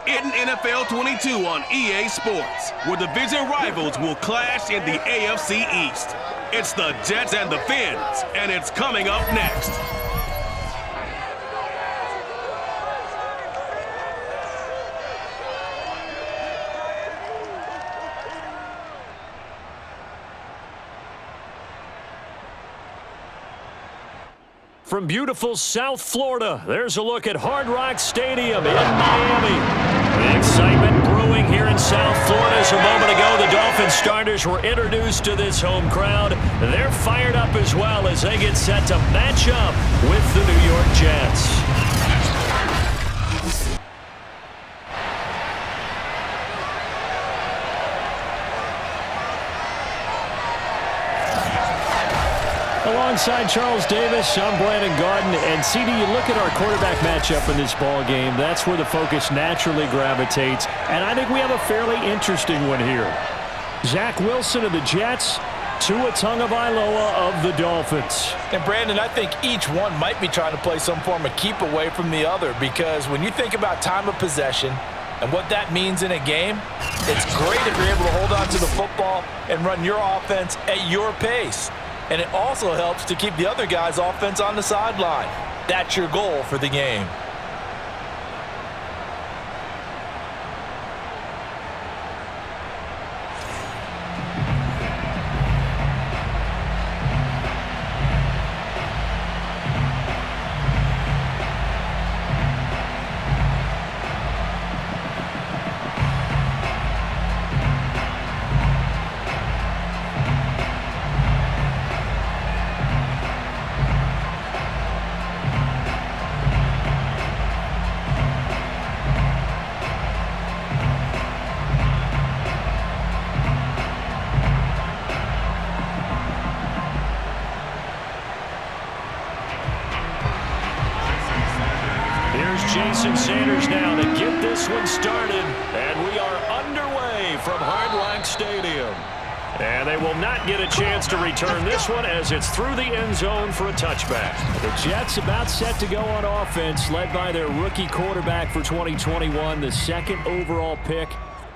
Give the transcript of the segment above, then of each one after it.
in NFL 22 on EA Sports, where division rivals will clash in the AFC East. It's the Jets and the Fins, and it's coming up next. From beautiful South Florida, there's a look at Hard Rock Stadium in Miami. The excitement brewing here in South Florida. As a moment ago, the Dolphins starters were introduced to this home crowd. They're fired up as well as they get set to match up with the New York Jets. Alongside Charles Davis, I'm Brandon Garden, and CD, you look at our quarterback matchup in this ball game. That's where the focus naturally gravitates, and I think we have a fairly interesting one here. Zach Wilson of the Jets, Tua Tagovailoa of the Dolphins. And Brandon, I think each one might be trying to play some form of keep away from the other, because when you think about time of possession and what that means in a game, it's great if you're able to hold on to the football and run your offense at your pace. And it also helps to keep the other guy's offense on the sideline. That's your goal for the game. Jason Sanders now to get this one started, and we are underway from Hard Rock Stadium. And they will not get a chance to return this one as it's through the end zone for a touchback. The Jets about set to go on offense, led by their rookie quarterback for 2021, the second overall pick,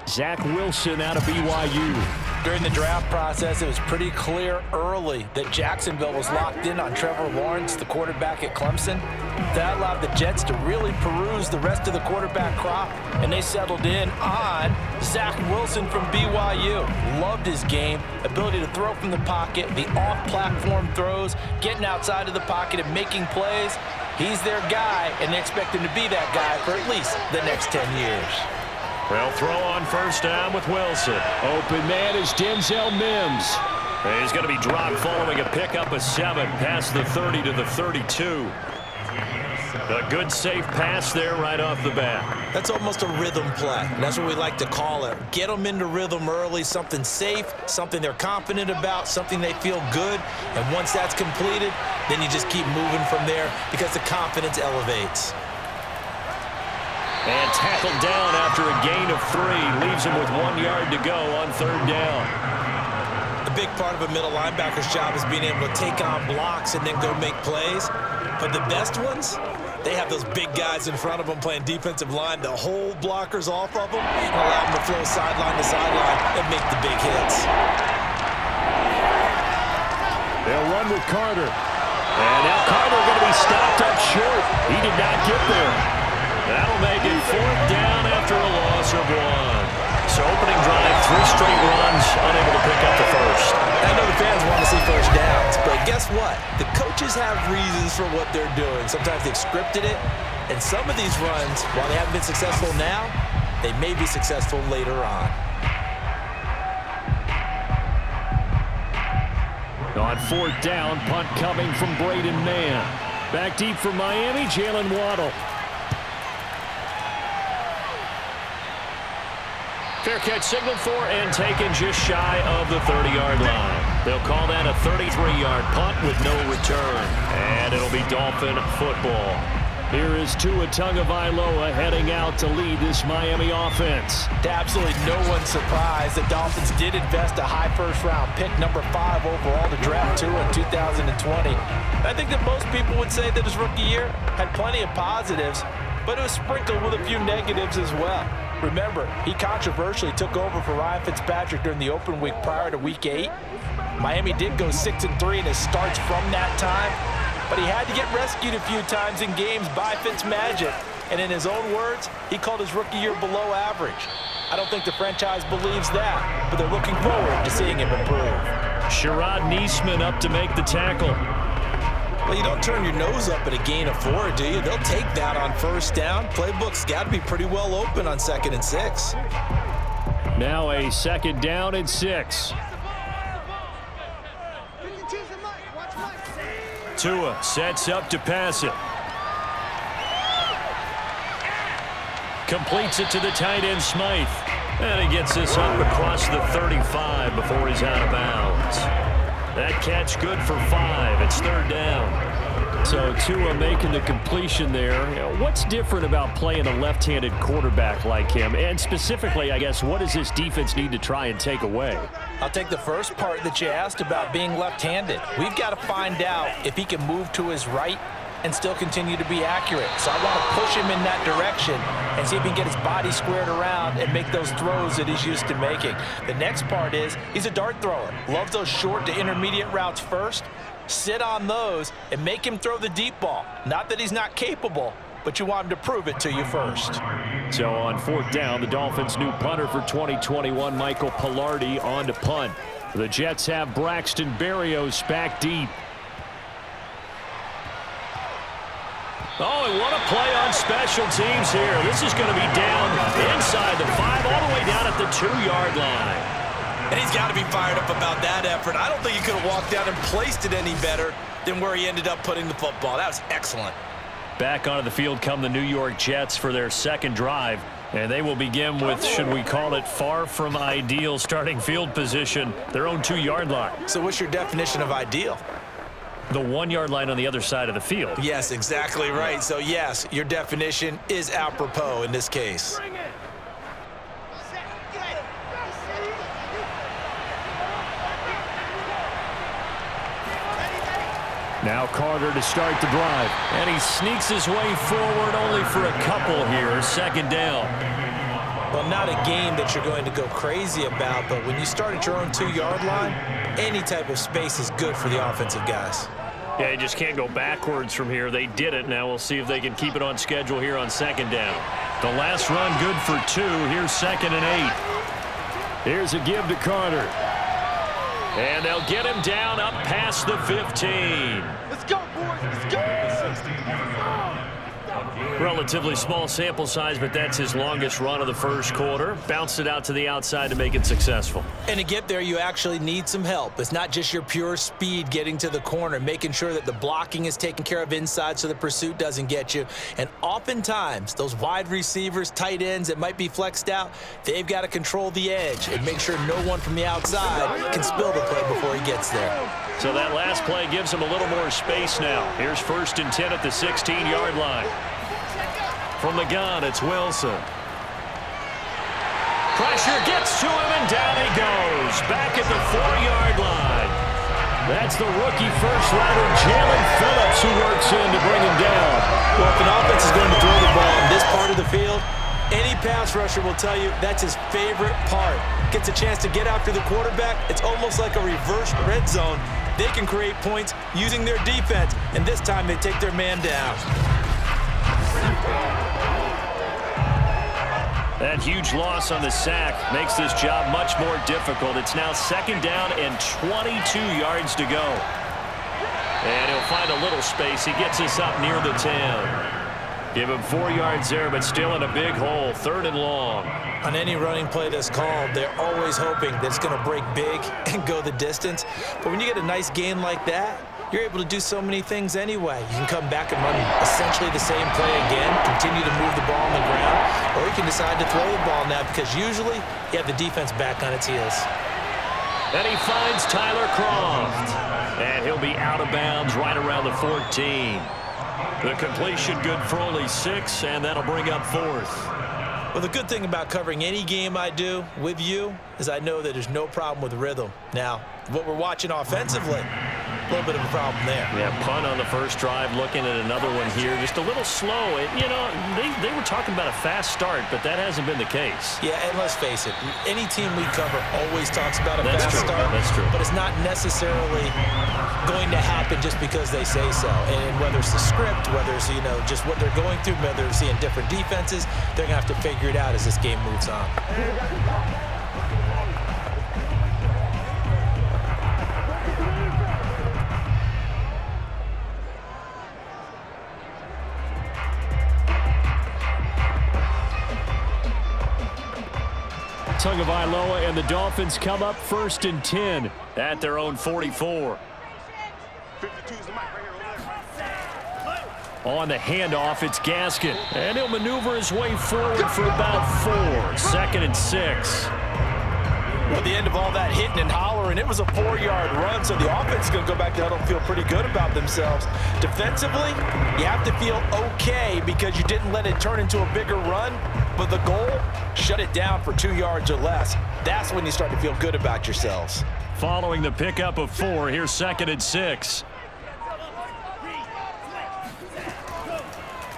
Zach Wilson out of BYU. During the draft process, it was pretty clear early that Jacksonville was locked in on Trevor Lawrence, the quarterback at Clemson. That allowed the Jets to really peruse the rest of the quarterback crop, and they settled in on Zach Wilson from BYU. Loved his game, ability to throw from the pocket, the off-platform throws, getting outside of the pocket and making plays. He's their guy, and they expect him to be that guy for at least the next 10 years. They'll throw on first down with Wilson. Open man is Denzel Mims. He's going to be dropped following a pickup of 7 past the 30 to the 32. A good safe pass there right off the bat. That's almost a rhythm play. That's what we like to call it. Get them into rhythm early, something safe, something they're confident about, something they feel good. And once that's completed, then you just keep moving from there because the confidence elevates. And tackled down after a gain of 3. Leaves him with 1 yard to go on third down. The big part of a middle linebacker's job is being able to take on blocks and then go make plays. But the best ones, they have those big guys in front of them playing defensive line to hold blockers off of them and allow them to flow sideline to sideline and make the big hits. They'll run with Carter. And now Carter going to be stopped up short. He did not get there. That'll make it 4th down after a loss of 1. So opening drive, 3 straight runs, unable to pick up the first. I know the fans want to see first downs, but guess what? The coaches have reasons for what they're doing. Sometimes they've scripted it, and some of these runs, while they haven't been successful now, they may be successful later on. On 4th down, punt coming from Braden Mann. Back deep for Miami, Jalen Waddle. Fair catch signaled for and taken just shy of the 30-yard line. They'll call that a 33-yard punt with no return. And it'll be Dolphin football. Here is Tua Tagovailoa heading out to lead this Miami offense. To absolutely no one's surprise, the Dolphins did invest a high first-round pick, number 5 overall, to draft Tua in 2020. I think that most people would say that his rookie year had plenty of positives, but it was sprinkled with a few negatives as well. Remember, he controversially took over for Ryan Fitzpatrick during the open week prior to Week 8. Miami did go 6-3 in his starts from that time, but he had to get rescued a few times in games by Fitzmagic, and in his own words, he called his rookie year below average. I don't think the franchise believes that, but they're looking forward to seeing him improve. Sherrod Niesman up to make the tackle. Well, you don't turn your nose up at a gain of 4, do you? They'll take that on first down. Playbook's got to be pretty well open on 2nd and 6. Now a 2nd down and 6. Tua sets up to pass it. Completes it to the tight end, Smythe. And he gets this up across the 35 before he's out of bounds. That catch good for 5. It's 3rd down. So Tua making the completion there. What's different about playing a left-handed quarterback like him? And specifically, I guess, what does this defense need to try and take away? I'll take the first part that you asked about being left-handed. We've got to find out if he can move to his right and still continue to be accurate. So I want to push him in that direction and see if he can get his body squared around and make those throws that he's used to making. The next part is he's a dart thrower. Loves those short to intermediate routes first. Sit on those and make him throw the deep ball. Not that he's not capable, but you want him to prove it to you first. So on 4th down, the Dolphins' new punter for 2021, Michael Pilardi, on to punt. The Jets have Braxton Berrios back deep. Oh, and what a play on special teams here. This is going to be down inside the 5, all the way down at the 2-yard line. And he's got to be fired up about that effort. I don't think he could have walked down and placed it any better than where he ended up putting the football. That was excellent. Back onto the field come the New York Jets for their 2nd drive. And they will begin with, should we call it, far from ideal starting field position, their own 2-yard line. So what's your definition of ideal? The 1-yard line on the other side of the field. Yes, exactly right. So, yes, your definition is apropos in this case. Now Carter to start the drive. And he sneaks his way forward only for a couple here. 2nd down. Well, not a game that you're going to go crazy about, but when you start at your own 2-yard line, any type of space is good for the offensive guys. Yeah, you just can't go backwards from here. They did it. Now we'll see if they can keep it on schedule here on 2nd down. The last run good for 2. Here's 2nd and 8. Here's a give to Carter. And they'll get him down up past the 15. Let's go, boys. Let's go. Relatively small sample size, but that's his longest run of the 1st quarter. Bounced it out to the outside to make it successful. And to get there, you actually need some help. It's not just your pure speed getting to the corner, making sure that the blocking is taken care of inside so the pursuit doesn't get you. And oftentimes, those wide receivers, tight ends that might be flexed out, they've got to control the edge and make sure no one from the outside can spill the play before he gets there. So that last play gives him a little more space now. Here's 1st and 10 at the 16-yard line. From the gun, it's Wilson. Pressure gets to him, and down he goes. Back at the 4-yard line. That's the rookie first-rounder, Jalen Phillips, who works in to bring him down. Well, if an offense is going to throw the ball in this part of the field, any pass rusher will tell you that's his favorite part. Gets a chance to get after the quarterback. It's almost like a reverse red zone. They can create points using their defense, and this time they take their man down. That huge loss on the sack makes this job much more difficult. It's now 2nd down and 22 yards to go. And he'll find a little space. He gets us up near the 10. Give him 4 yards there, but still in a big hole. 3rd and long. On any running play that's called, they're always hoping that it's going to break big and go the distance. But when you get a nice gain like that, you're able to do so many things anyway. You can come back and run essentially the same play again, continue to move the ball on the ground, or you can decide to throw the ball now because usually you have the defense back on its heels. And he finds Tyler Croft. And he'll be out of bounds right around the 14. The completion good for only 6, and that'll bring up 4th. Well, the good thing about covering any game I do with you is I know that there's no problem with rhythm. Now, what we're watching offensively, A little bit of a problem there. Yeah, punt on the first drive, looking at another one here. Just a little slow. You know, they were talking about a fast start, but that hasn't been the case. Yeah, and let's face it, any team we cover always talks about a fast start. That's true. But it's not necessarily going to happen just because they say so. And whether it's the script, whether it's, you know, just what they're going through, whether they're seeing different defenses, they're going to have to figure it out as this game moves on. Tagovailoa and the Dolphins come up 1st and 10 at their own 44. On the handoff, it's Gaskin. And he'll maneuver his way forward for about 4. 2nd and 6. At the end of all that hitting and hollering, it was a 4-yard run, so the offense is going to go back to huddle and feel pretty good about themselves. Defensively, you have to feel okay because you didn't let it turn into a bigger run, but the goal, shut it down for 2 yards or less. That's when you start to feel good about yourselves. Following the pickup of 4, here's 2nd and 6.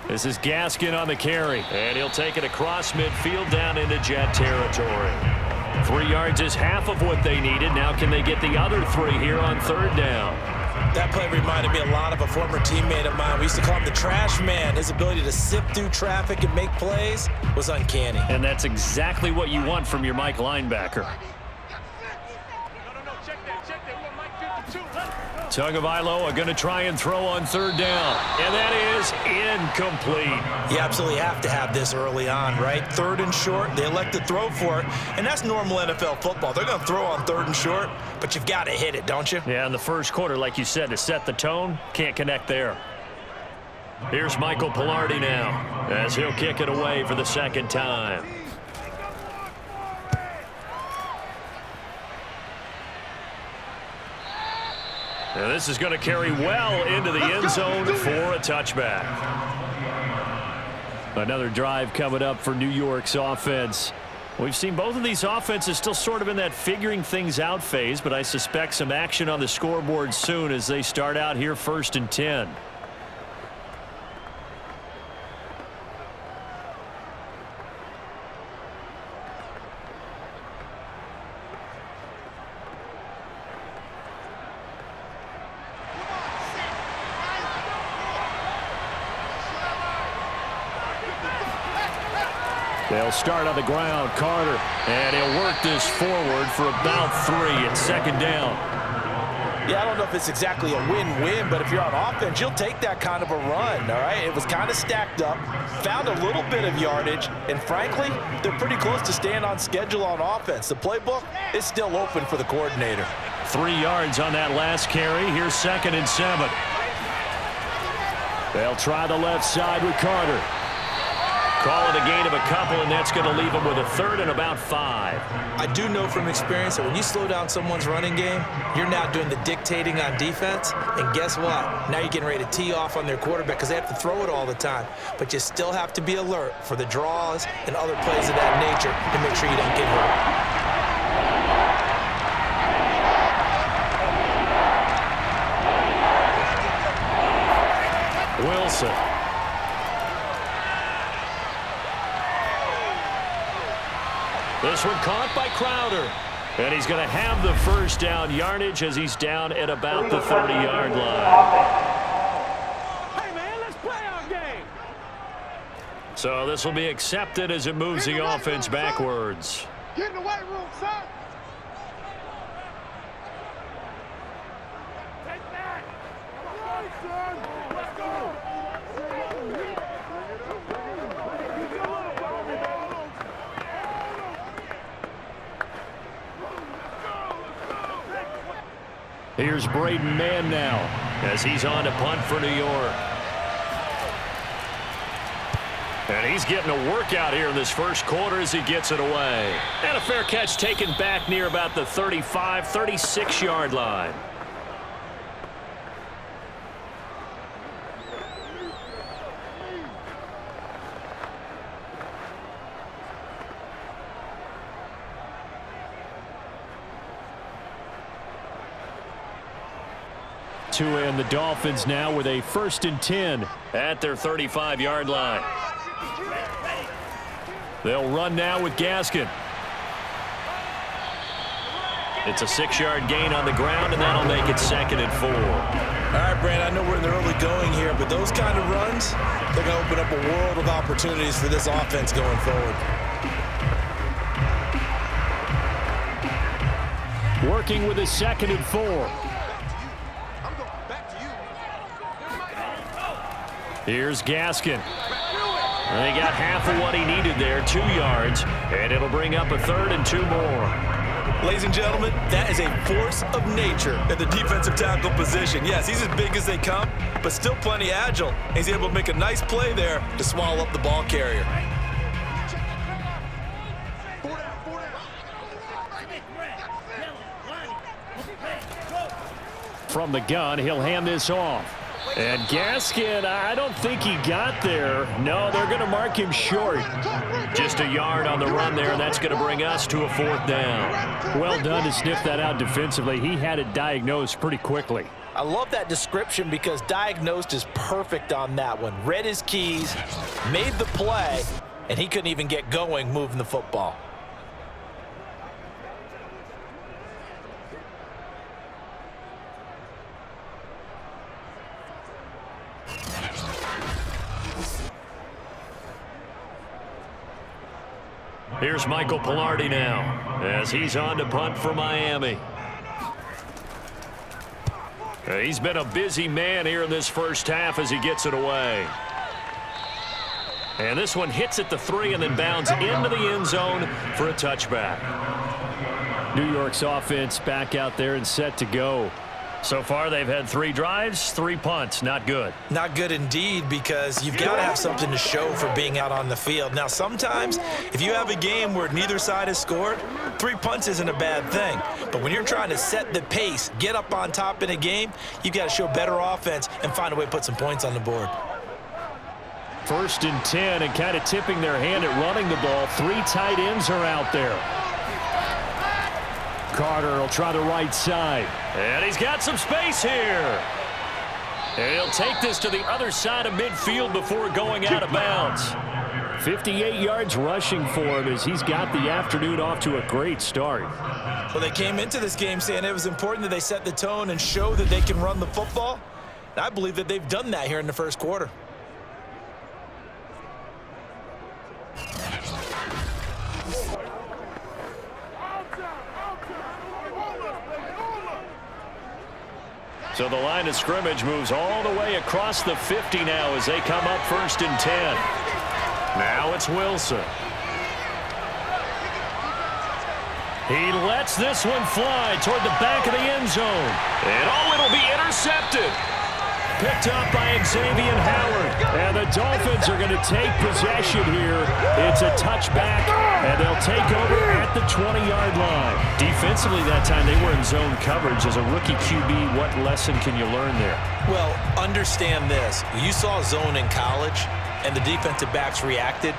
This is Gaskin on the carry, and he'll take it across midfield down into Jet territory. 3 yards is half of what they needed. Now can they get the other 3 here on 3rd down? That play reminded me a lot of a former teammate of mine. We used to call him the trash man. His ability to sift through traffic and make plays was uncanny. And that's exactly what you want from your Mike linebacker. Tagovailoa going to try and throw on 3rd down. And that is incomplete. You absolutely have to have this early on, right? 3rd and short, they elect to throw for it. And that's normal NFL football. They're going to throw on 3rd and short, but you've got to hit it, don't you? Yeah, in the first quarter, like you said, to set the tone, can't connect there. Here's Michael Pilardi now, as he'll kick it away for the 2nd time. And this is going to carry well into the end zone for a touchback. Another drive coming up for New York's offense. We've seen both of these offenses still sort of in that figuring things out phase, but I suspect some action on the scoreboard soon as they start out here 1st and 10. They'll start on the ground, Carter, and he'll work this forward for about 3 at 2nd down. Yeah, I don't know if it's exactly a win-win, but if you're on offense, you'll take that kind of a run, all right? It was kind of stacked up, found a little bit of yardage, and frankly, they're pretty close to staying on schedule on offense. The playbook is still open for the coordinator. 3 yards on that last carry. Here's 2nd and 7. They'll try the left side with Carter. Call it a gain of a couple, and that's going to leave them with a 3rd and about 5. I do know from experience that when you slow down someone's running game, you're now doing the dictating on defense. And guess what? Now you're getting ready to tee off on their quarterback because they have to throw it all the time. But you still have to be alert for the draws and other plays of that nature to make sure you don't get hurt. Wilson. This one caught by Crowder. And he's going to have the 1st down yardage as he's down at about the 30-yard line. Hey, man, let's play our game. So this will be accepted as it moves the offense backwards. Get in the weight room, son. Take that. Son. Let's go. Here's Braden Mann now as he's on to punt for New York. And he's getting a workout here in this first quarter as he gets it away. And a fair catch taken back near about the 35, 36-yard line. and the Dolphins now with a 1st and 10 at their 35-yard line. They'll run now with Gaskin. It's a 6-yard gain on the ground, and that'll make it 2nd and 4. All right, Brand, I know we're in the early going here, but those kind of runs, they're going to open up a world of opportunities for this offense going forward. Working with a 2nd and 4. Here's Gaskin. And he got half of what he needed there, 2 yards, and it'll bring up a 3rd and 2 more. Ladies and gentlemen, that is a force of nature at the defensive tackle position. Yes, he's as big as they come, but still plenty agile. He's able to make a nice play there to swallow up the ball carrier. From the gun, he'll hand this off. And Gaskin, I don't think he got there. No, they're going to mark him short. Just a yard on the run there, and that's going to bring us to a 4th down. Well done to sniff that out defensively. He had it diagnosed pretty quickly. I love that description because diagnosed is perfect on that one. Read his keys, made the play, and he couldn't even get going moving the football. Here's Michael Pilardi now as he's on to punt for Miami. He's been a busy man here in this first half as he gets it away. And this one hits at the 3 and then bounds into the end zone for a touchback. New York's offense back out there and set to go. So far, they've had 3 drives, 3 punts. Not good. Not good indeed, because you've got to have something to show for being out on the field. Now, sometimes, if you have a game where neither side has scored, 3 punts isn't a bad thing. But when you're trying to set the pace, get up on top in a game, you've got to show better offense and find a way to put some points on the board. 1st and 10, and kind of tipping their hand at running the ball. 3 tight ends are out there. Carter will try the right side. And he's got some space here. And he'll take this to the other side of midfield before going out of bounds. 58 yards rushing for him as he's got the afternoon off to a great start. Well, they came into this game saying it was important that they set the tone and show that they can run the football. And I believe that they've done that here in the first quarter. So the line of scrimmage moves all the way across the 50 now as they come up 1st and 10. Now it's Wilson. He lets this one fly toward the back of the end zone. And oh, it'll be intercepted. Picked up by Xavier Howard. And the Dolphins are going to take possession here. It's a touchback, and they'll take over at the 20-yard line. Defensively that time, they were in zone coverage. As a rookie QB, what lesson can you learn there? Well, understand this. You saw zone in college, and the defensive backs reacted,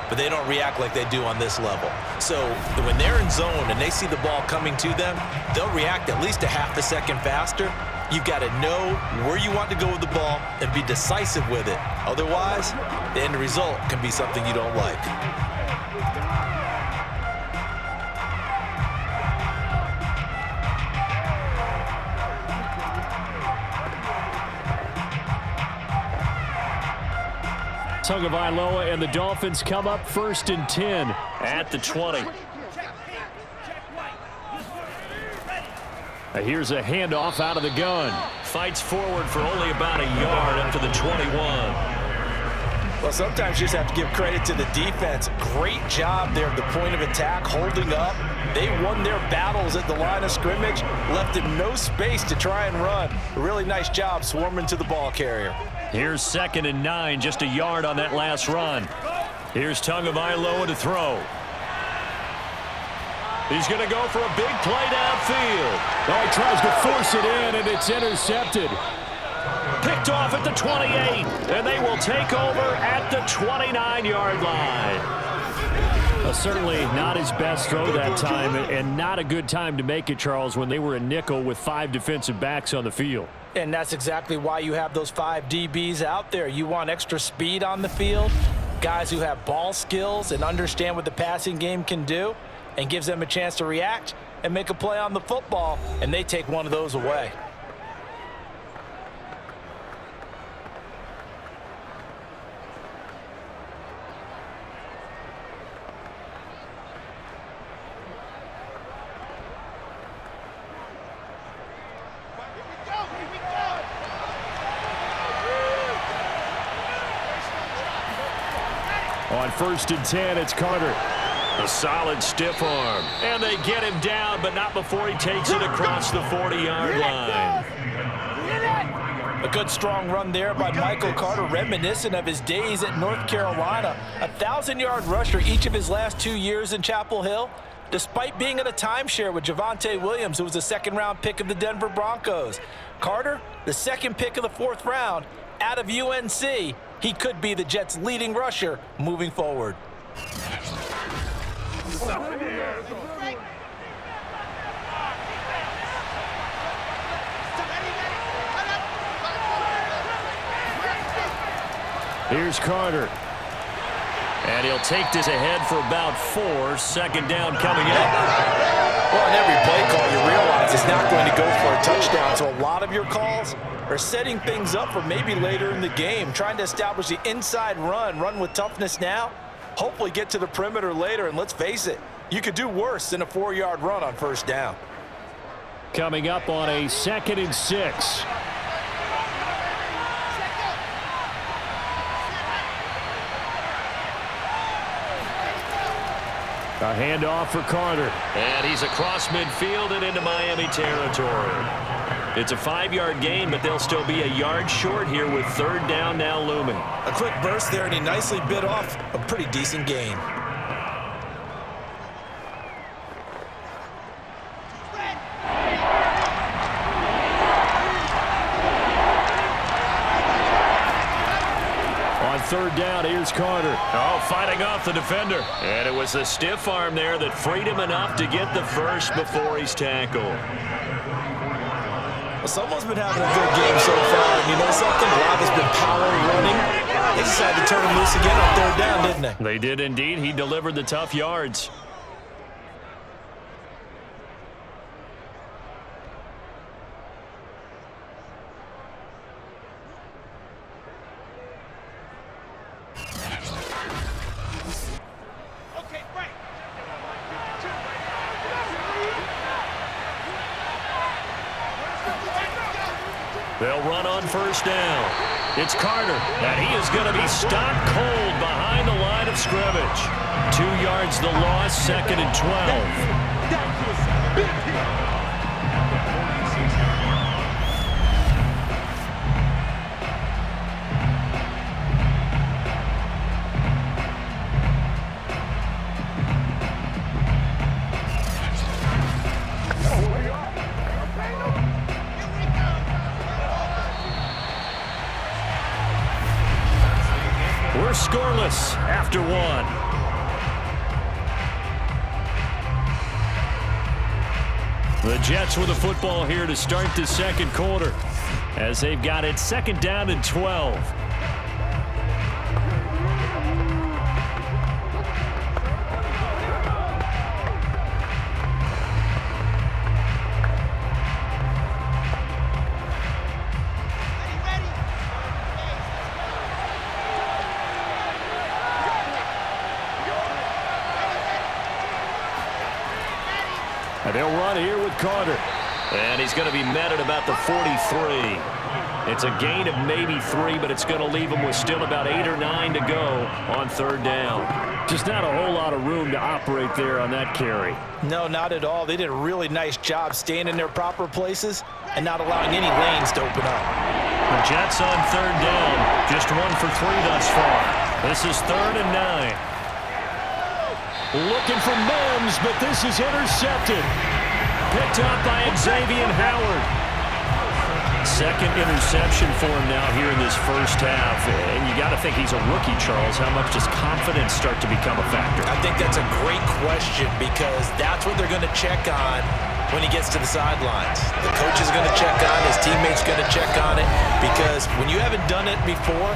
but they don't react like they do on this level. So when they're in zone and they see the ball coming to them, they'll react at least a half a second faster. You've got to know where you want to go with the ball and be decisive with it. Otherwise, the end result can be something you don't like. Tagovailoa and the Dolphins come up 1st and 10 at the 20. Here's a handoff out of the gun. Fights forward for only about a yard up to the 21. Well, sometimes you just have to give credit to the defense. Great job there at the point of attack, holding up. They won their battles at the line of scrimmage, left him no space to try and run. A really nice job swarming to the ball carrier. Here's 2nd and 9, just a yard on that last run. Here's Tagovailoa to throw. He's going to go for a big play downfield. Oh, he tries to force it in, and it's intercepted. Picked off at the 28, and they will take over at the 29-yard line. Certainly not his best throw that time, and not a good time to make it, Charles, when they were a nickel with 5 defensive backs on the field. And that's exactly why you have those 5 DBs out there. You want extra speed on the field, guys who have ball skills and understand what the passing game can do, and gives them a chance to react and make a play on the football, and they take one of those away. On 1st and 10, it's Carter. A solid stiff arm. And they get him down, but not before he takes it across the 40-yard line. A good strong run there by Michael Carter, reminiscent of his days at North Carolina. A 1,000-yard rusher each of his last 2 years in Chapel Hill, despite being in a timeshare with Javonte Williams, who was a second-round pick of the Denver Broncos. Carter, the second pick of the 4th round, out of UNC. He could be the Jets' leading rusher moving forward. Here's Carter. And he'll take this ahead for about 4. 2nd down coming up. Well, in every play call, you realize it's not going to go for a touchdown, so a lot of your calls are setting things up for maybe later in the game, trying to establish the inside run with toughness now, hopefully get to the perimeter later, and let's face it, you could do worse than a 4-yard run on 1st down. Coming up on a 2nd and 6. A handoff for Carter. And he's across midfield and into Miami territory. It's a 5-yard gain, but they'll still be a yard short here with 3rd down now looming. A quick burst there, and he nicely bit off a pretty decent gain. On 3rd down, here's Carter. Oh, fighting off the defender. And it was the stiff arm there that freed him enough to get the first before he's tackled. Well, someone's been having a good game so far, and you know something? Rob has been power running. They decided to turn him loose again on 3rd down, didn't they? They did indeed. He delivered the tough yards. They'll run on 1st down. It's Carter, and he is going to be stopped cold behind the line of scrimmage. 2 yards the loss, 2nd and 12. We're scoreless after 1. The Jets with the football here to start the 2nd quarter, as they've got it 2nd down and 12. And they'll run here with Carter. And he's going to be met at about the 43. It's a gain of maybe 3, but it's going to leave him with still about 8 or 9 to go on 3rd down. Just not a whole lot of room to operate there on that carry. No, not at all. They did a really nice job staying in their proper places and not allowing any lanes to open up. The Jets on 3rd down. Just 1 for 3 thus far. This is 3rd and 9. Looking for Mims, but this is intercepted. Picked up by Xavier Howard. Second interception for him now here in this first half. And you got to think he's a rookie, Charles. How much does confidence start to become a factor? I think that's a great question because that's what they're going to check on when he gets to the sidelines. The coach is going to check on it. His teammates going to check on it because when you haven't done it before,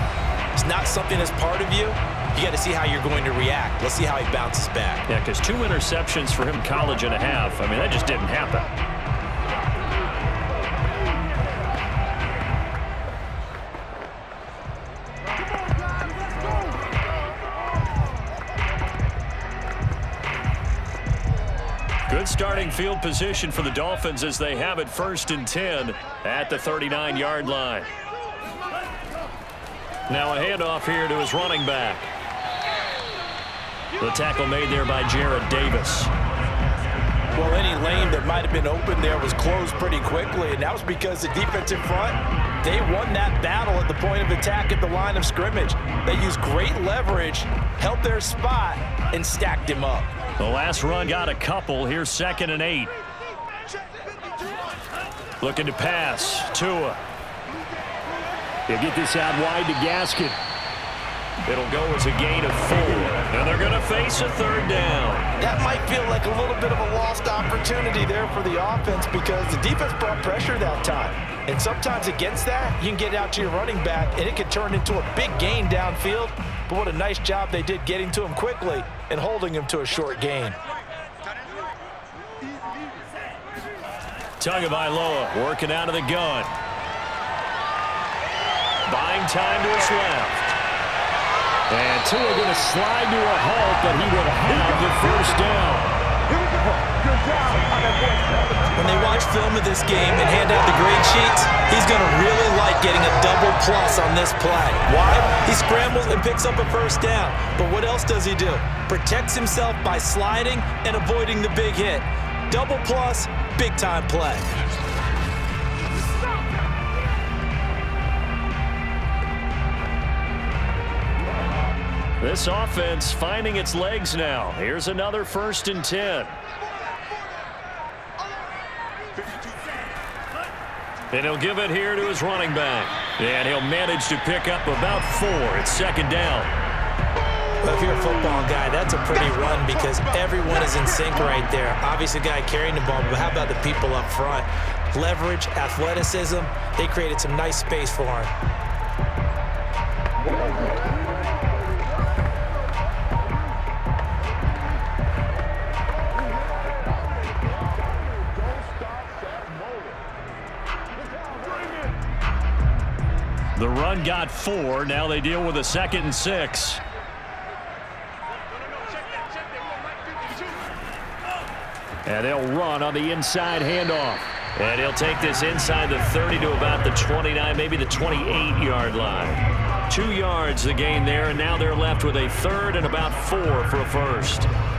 it's not something that's part of you. You got to see how you're going to react. Let's see how he bounces back. Yeah, because 2 interceptions for him, college and a half. I mean, that just didn't happen. Good starting field position for the Dolphins as they have it 1st and 10 at the 39-yard line. Now a handoff here to his running back. The tackle made there by Jarrad Davis. Well, any lane that might have been open there was closed pretty quickly, and that was because the defensive front, they won that battle at the point of attack at the line of scrimmage. They used great leverage, held their spot, and stacked him up. The last run got a couple. Here's 2nd and 8. Looking to pass. Tua. He'll get this out wide to Gaskin. It'll go as a gain of 4. And they're going to face a 3rd down. That might feel like a little bit of a lost opportunity there for the offense because the defense brought pressure that time. And sometimes against that, you can get out to your running back, and it can turn into a big gain downfield. But what a nice job they did getting to him quickly and holding him to a short gain. Tagovailoa working out of the gun. Buying time to his left. And Tua going to slide to a halt, but he will have the 1st down. When they watch film of this game and hand out the grade sheets, he's going to really like getting a double plus on this play. Why? He scrambles and picks up a 1st down. But what else does he do? Protects himself by sliding and avoiding the big hit. Double plus, big time play. This offense finding its legs now. Here's another 1st and 10. And he'll give it here to his running back. And he'll manage to pick up about 4. It's 2nd down. Well, if you're a football guy, that's a pretty run because everyone is in sync right there. Obviously, the guy carrying the ball, but how about the people up front? Leverage, athleticism, they created some nice space for him. The run got 4. Now they deal with a 2nd and 6. And they'll run on the inside handoff. And he'll take this inside the 30 to about the 29, maybe the 28-yard line. 2 yards the gain there, and now they're left with a 3rd and about 4 for a 1st.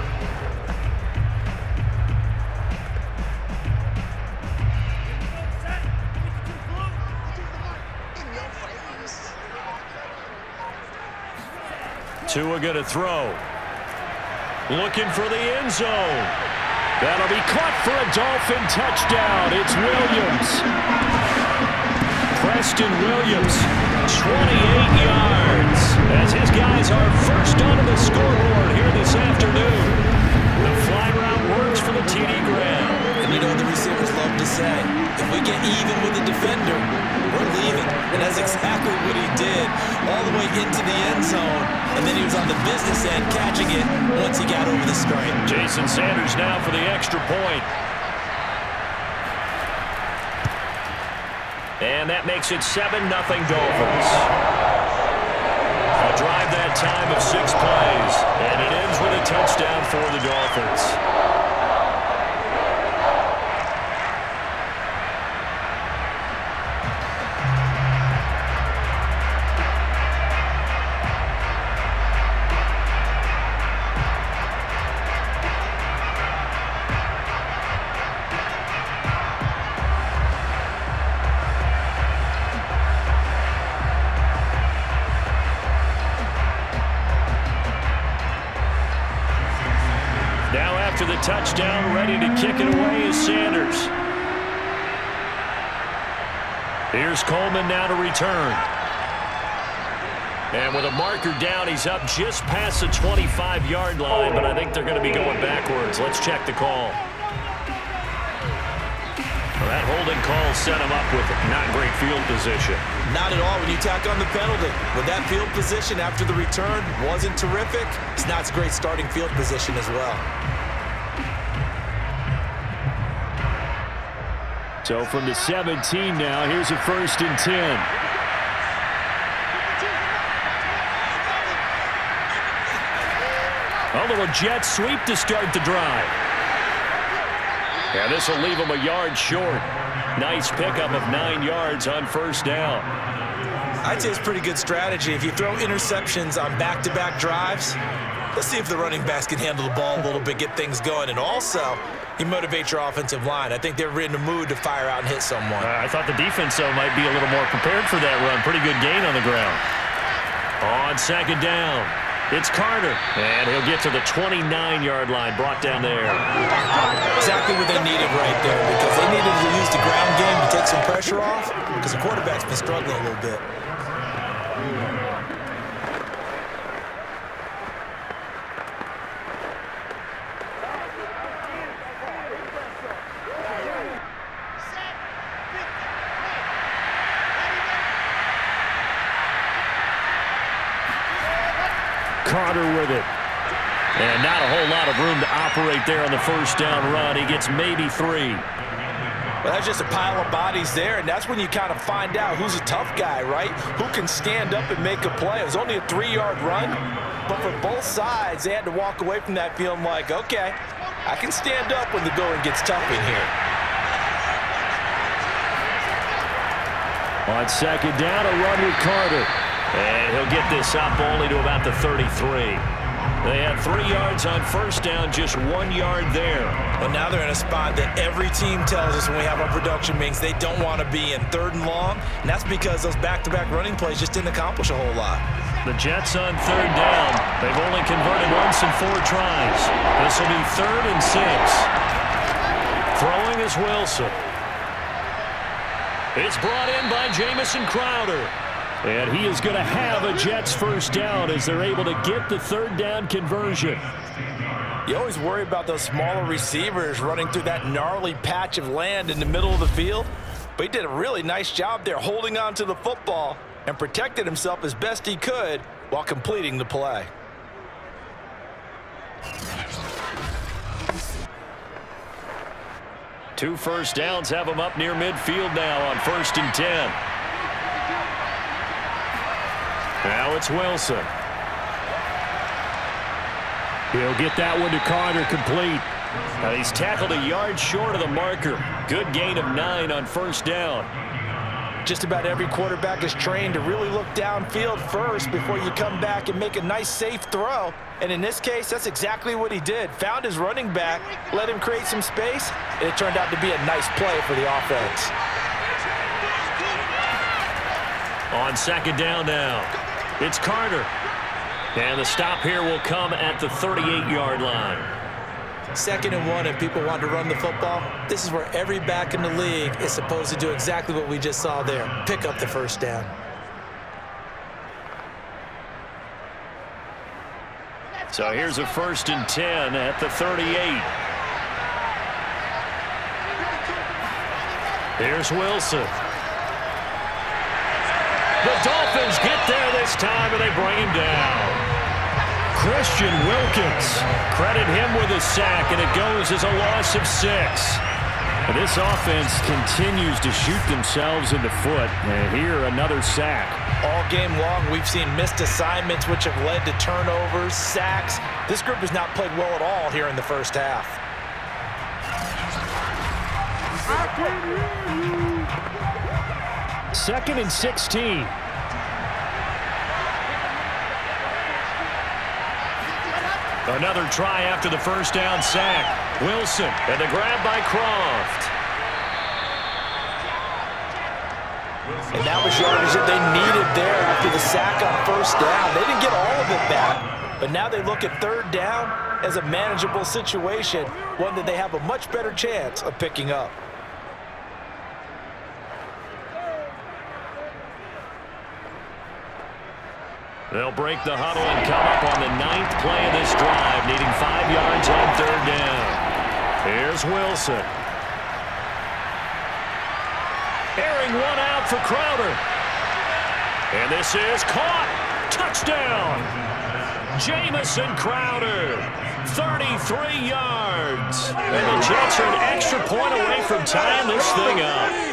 Tua going to throw. Looking for the end zone. That'll be caught for a Dolphin touchdown. It's Williams. Preston Williams, 28 yards. As his guys are first onto the scoreboard here this afternoon. The fly route works for the TD grab. And you know what the receivers love to say? If we get even with the defender, we're leaving. And that's exactly what he did. All the way into the end zone. And then he was on the business end catching it once he got over the stripe. Jason Sanders now for the extra point. And that makes it 7-0 Dolphins. A drive that time of 6 plays. And it ends with a touchdown for the Dolphins. After the touchdown, ready to kick it away is Sanders. Here's Coleman now to return. And with a marker down, he's up just past the 25-yard line, but I think they're going to be going backwards. Let's check the call. Well, that holding call set him up with not great field position. Not at all when you tack on the penalty. With that field position after the return wasn't terrific, it's not a great starting field position as well. So from the 17 now, here's a 1st and 10. A little jet sweep to start the drive. Yeah, this will leave him a yard short. Nice pickup of 9 yards on 1st down. I'd say it's pretty good strategy. If you throw interceptions on back-to-back drives, let's see if the running backs can handle the ball a little bit, get things going, and also you motivate your offensive line. I think they're in the mood to fire out and hit someone. I thought the defense, though, might be a little more prepared for that run. Pretty good gain on the ground. On 2nd down, it's Carter, and he'll get to the 29-yard line, brought down there. Exactly what they needed right there, because they needed to use the ground game to take some pressure off, because the quarterback's been struggling a little bit. Carter with it. And not a whole lot of room to operate there on the 1st down run. He gets maybe 3. Well, that's just a pile of bodies there, and that's when you kind of find out who's a tough guy, right? Who can stand up and make a play. It was only a 3-yard run, but for both sides, they had to walk away from that feeling like, okay, I can stand up when the going gets tough in here. On 2nd down, a run with Carter. And he'll get this up only to about the 33. They had 3 yards on 1st down, just 1 yard there. Well, now they're in a spot that every team tells us when we have our production meetings they don't want to be in, 3rd and long, and that's because those back-to-back running plays just didn't accomplish a whole lot. The Jets on 3rd down. They've only converted once in 4 tries. This will be 3rd and 6. Throwing is Wilson. It's brought in by Jamison Crowder. And he is going to have a Jets 1st down as they're able to get the 3rd down conversion. You always worry about those smaller receivers running through that gnarly patch of land in the middle of the field. But he did a really nice job there holding on to the football and protected himself as best he could while completing the play. Two 1st downs have him up near midfield now on 1st and 10. Now it's Wilson. He'll get that one to Carter complete. Now he's tackled a yard short of the marker. Good gain of 9 on 1st down. Just about every quarterback is trained to really look downfield first before you come back and make a nice, safe throw. And in this case, that's exactly what he did. Found his running back, let him create some space, and it turned out to be a nice play for the offense. On 2nd down now, it's Carter. And the stop here will come at the 38-yard line. 2nd and 1, and people want to run the football. This is where every back in the league is supposed to do exactly what we just saw there. Pick up the 1st down. So here's a 1st and 10 at the 38. Here's Wilson. The Dolphins get there this time, and they bring him down. Christian Wilkins, credit him with a sack, and it goes as a loss of 6. And this offense continues to shoot themselves in the foot, and here another sack. All game long, we've seen missed assignments, which have led to turnovers, sacks. This group has not played well at all here in the 1st half. I can hear you. 2nd and 16. Another try after the 1st down sack. Wilson, and the grab by Croft. And that was yardage that they needed there after the sack on 1st down. They didn't get all of it back, but now they look at 3rd down as a manageable situation, one that they have a much better chance of picking up. They'll break the huddle and come up on the 9th play of this drive, needing 5 yards on 3rd down. Here's Wilson. Airing one out for Crowder. And this is caught. Touchdown. Jamison Crowder. 33 yards. And the Jets are an extra point away from tying this thing up.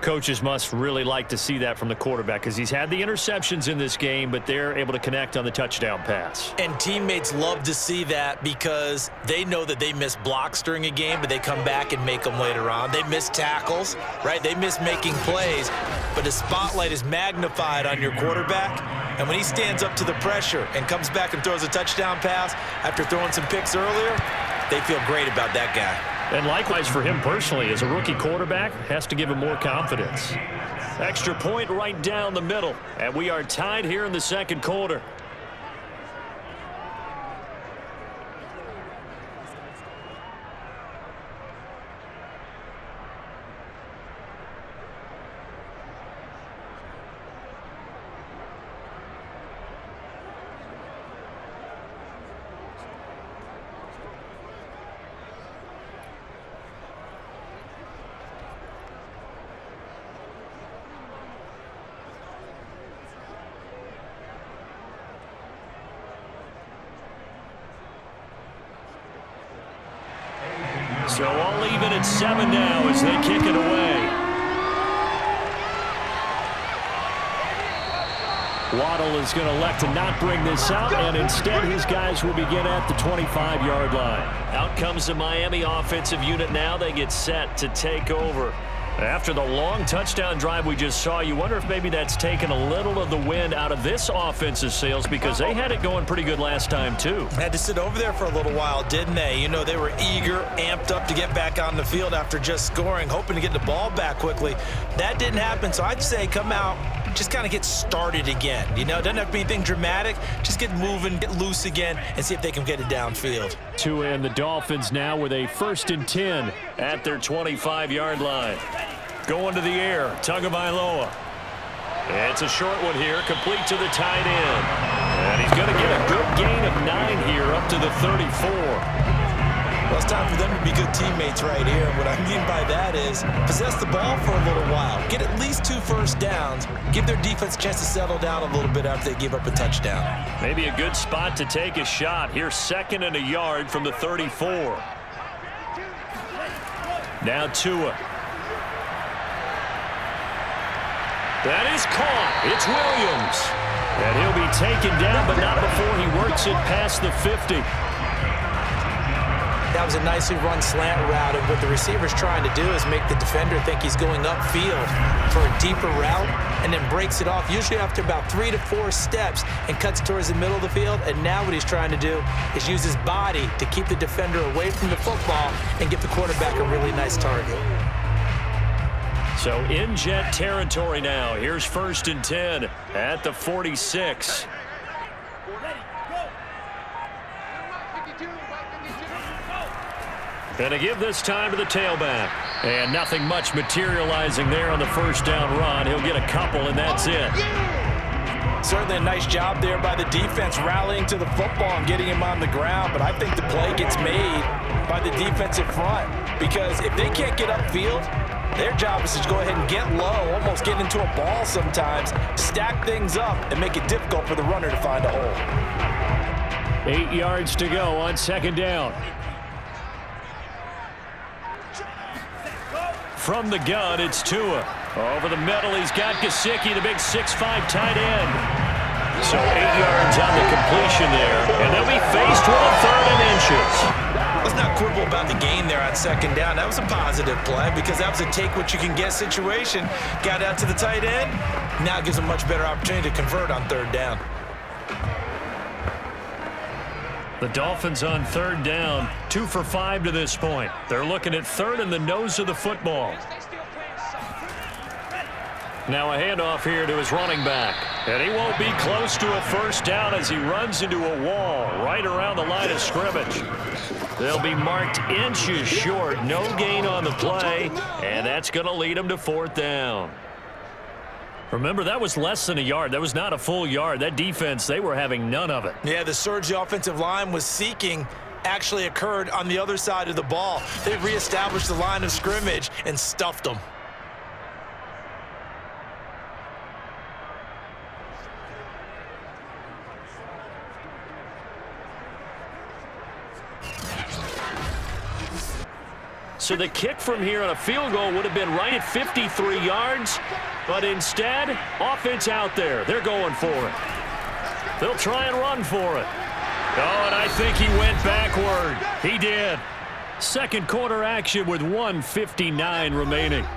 Coaches must really like to see that from the quarterback because he's had the interceptions in this game, but they're able to connect on the touchdown pass. And teammates love to see that because they know that they miss blocks during a game, but they come back and make them later on. They miss tackles, right? They miss making plays, but the spotlight is magnified on your quarterback. And when he stands up to the pressure and comes back and throws a touchdown pass after throwing some picks earlier, they feel great about that guy. And likewise for him personally, as a rookie quarterback, has to give him more confidence. Extra point right down the middle, and we are tied here in the 2nd quarter. So all even at 7 now as they kick it away. Waddle is going to elect to not bring this out, and instead his guys will begin at the 25-yard line. Out comes the Miami offensive unit now. They get set to take over. After the long touchdown drive we just saw, you wonder if maybe that's taken a little of the wind out of this offensive sails because they had it going pretty good last time too. Had to sit over there for a little while, didn't they? You know, they were eager, amped up to get back on the field after just scoring, hoping to get the ball back quickly. That didn't happen, so I'd say come out, just kind of get started again. You know, it doesn't have to be anything dramatic. Just get moving, get loose again, and see if they can get it downfield. Tua and the Dolphins now with a 1st and 10 at their 25-yard line. Going to the air, Tagovailoa. It's a short one here, complete to the tight end. And he's going to get a good gain of 9 here up to the 34. Well, it's time for them to be good teammates right here. What I mean by that is possess the ball for a little while. Get at least 2 first downs. Give their defense a chance to settle down a little bit after they give up a touchdown. Maybe a good spot to take a shot. Here's 2nd and a yard from the 34. Now Tua. That is caught. It's Williams. And he'll be taken down, but not before he works it past the 50. That was a nicely run slant route, and what the receiver's trying to do is make the defender think he's going upfield for a deeper route and then breaks it off, usually after about 3 to 4 steps, and cuts towards the middle of the field. And now what he's trying to do is use his body to keep the defender away from the football and give the quarterback a really nice target. So in Jet territory now. Here's 1st and 10 at the 46. And to give this time to the tailback. And nothing much materializing there on the 1st down run. He'll get a couple, and that's it. Certainly a nice job there by the defense rallying to the football and getting him on the ground. But I think the play gets made by the defensive front. Because if they can't get upfield, their job is to go ahead and get low, almost get into a ball sometimes, stack things up, and make it difficult for the runner to find a hole. 8 yards to go on 2nd down. From the gun, it's Tua. Over the middle, he's got Gesicki, the big 6'5" tight end. So 8 yards on the completion there, and they'll be faced with a 3rd and inches. Let's not quibble about the gain there on 2nd down. That was a positive play because that was a take-what-you-can-get situation. Got out to the tight end. Now it gives them a much better opportunity to convert on 3rd down. The Dolphins on 3rd down, 2 for 5 to this point. They're looking at 3rd and the nose of the football. Now a handoff here to his running back. And he won't be close to a 1st down as he runs into a wall right around the line of scrimmage. They'll be marked inches short. No gain on the play, and that's going to lead them to 4th down. Remember, that was less than a yard. That was not a full yard. That defense, they were having none of it. Yeah, the surge the offensive line was seeking actually occurred on the other side of the ball. They reestablished the line of scrimmage and stuffed them. So the kick from here on a field goal would have been right at 53 yards, but instead, offense out there. They're going for it. They'll try and run for it. Oh, and I think he went backward. He did. Second quarter action with 1:59 remaining.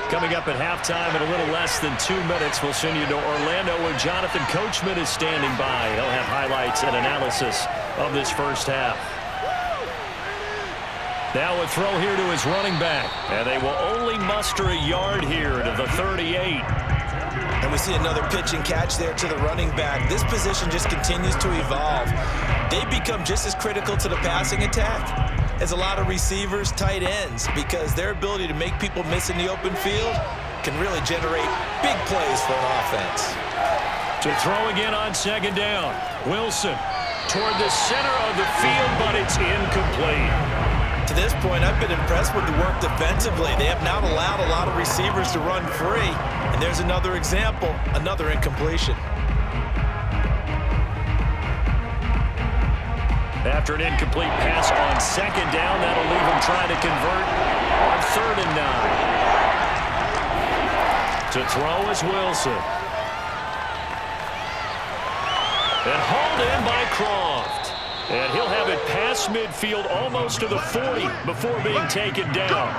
Coming up at halftime in a little less than 2 minutes, we'll send you to Orlando where Jonathan Coachman is standing by. He'll have highlights and analysis of this first half. Now a throw here to his running back. And they will only muster a yard here to the 38. And we see another pitch and catch there to the running back. This position just continues to evolve. They become just as critical to the passing attack as a lot of receivers, tight ends, because their ability to make people miss in the open field can really generate big plays for an offense. To throw again on second down. Wilson toward the center of the field, but it's incomplete. To this point, I've been impressed with the work defensively. They have not allowed a lot of receivers to run free. And there's another example, another incompletion. After an incomplete pass on second down, that'll leave him trying to convert on 3rd and 9. To throw is Wilson. And hauled in by Croft. And he'll have it past midfield almost to the 40 before being taken down.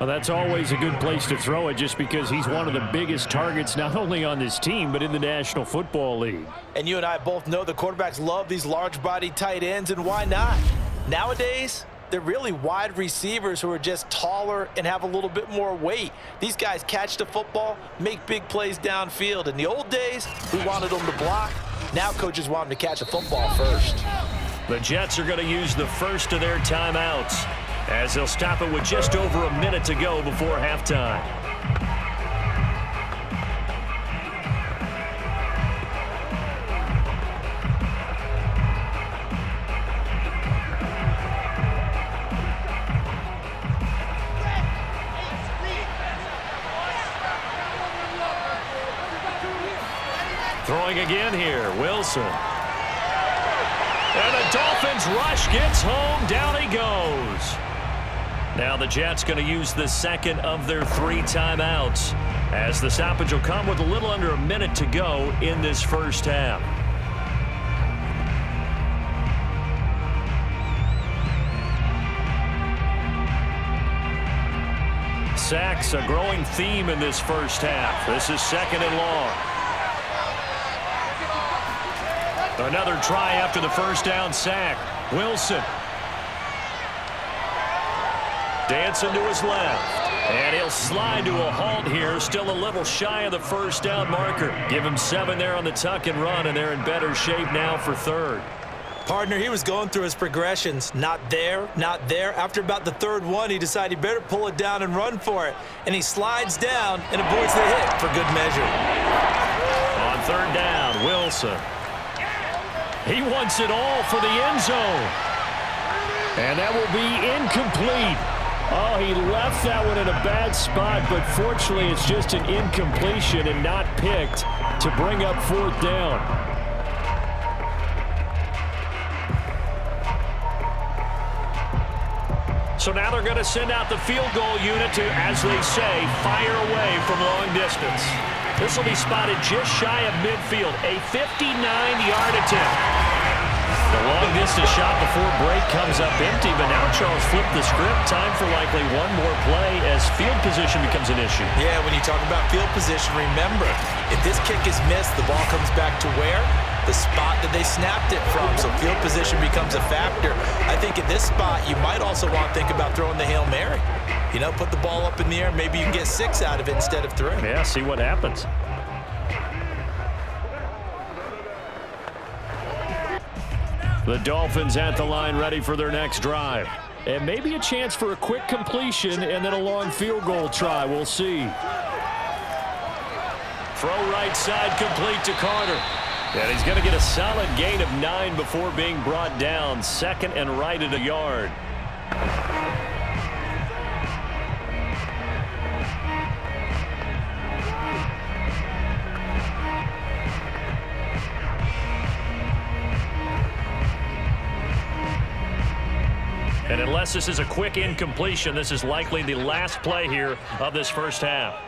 Well, that's always a good place to throw it just because he's one of the biggest targets not only on this team but in the National Football League. And you and I both know the quarterbacks love these large-bodied tight ends, and why not? Nowadays, they're really wide receivers who are just taller and have a little bit more weight. These guys catch the football, make big plays downfield. In the old days, we wanted them to block. Now coaches want them to catch the football first. The Jets are going to use the first of their timeouts as they'll stop it with just over a minute to go before halftime. Throwing again here, Wilson. And the Dolphins rush gets home, down he goes. Now the Jets going to use the second of their 3 timeouts as the stoppage will come with a little under a minute to go in this first half. Sacks a growing theme in this first half. This is 2nd and long. Another try after the first down sack. Wilson. Dancing to his left. And he'll slide to a halt here. Still a little shy of the first down marker. Give him 7 there on the tuck and run, and they're in better shape now for 3rd. Partner, he was going through his progressions. Not there, not there. After about the 3rd one, he decided he better pull it down and run for it. And he slides down and avoids the hit for good measure. On 3rd down, Wilson. He wants it all for the end zone. And that will be incomplete. Oh, he left that one in a bad spot, but fortunately it's just an incompletion and not picked to bring up 4th down. So now they're going to send out the field goal unit to, as they say, fire away from long distance. This will be spotted just shy of midfield, a 59-yard attempt. The long-distance shot before break comes up empty, but now Charles flipped the script. Time for likely one more play as field position becomes an issue. Yeah, when you talk about field position, remember, if this kick is missed, the ball comes back to where? the spot that they snapped it from. So field position becomes a factor. I think at this spot, you might also want to think about throwing the Hail Mary. You know, put the ball up in the air. Maybe you can get 6 out of it instead of 3. Yeah, see what happens. The Dolphins at the line ready for their next drive. And maybe a chance for a quick completion and then a long field goal try. We'll see. Throw right side complete to Carter. And he's going to get a solid gain of 9 before being brought down. Second and right at a yard. And unless this is a quick incompletion, this is likely the last play here of this first half.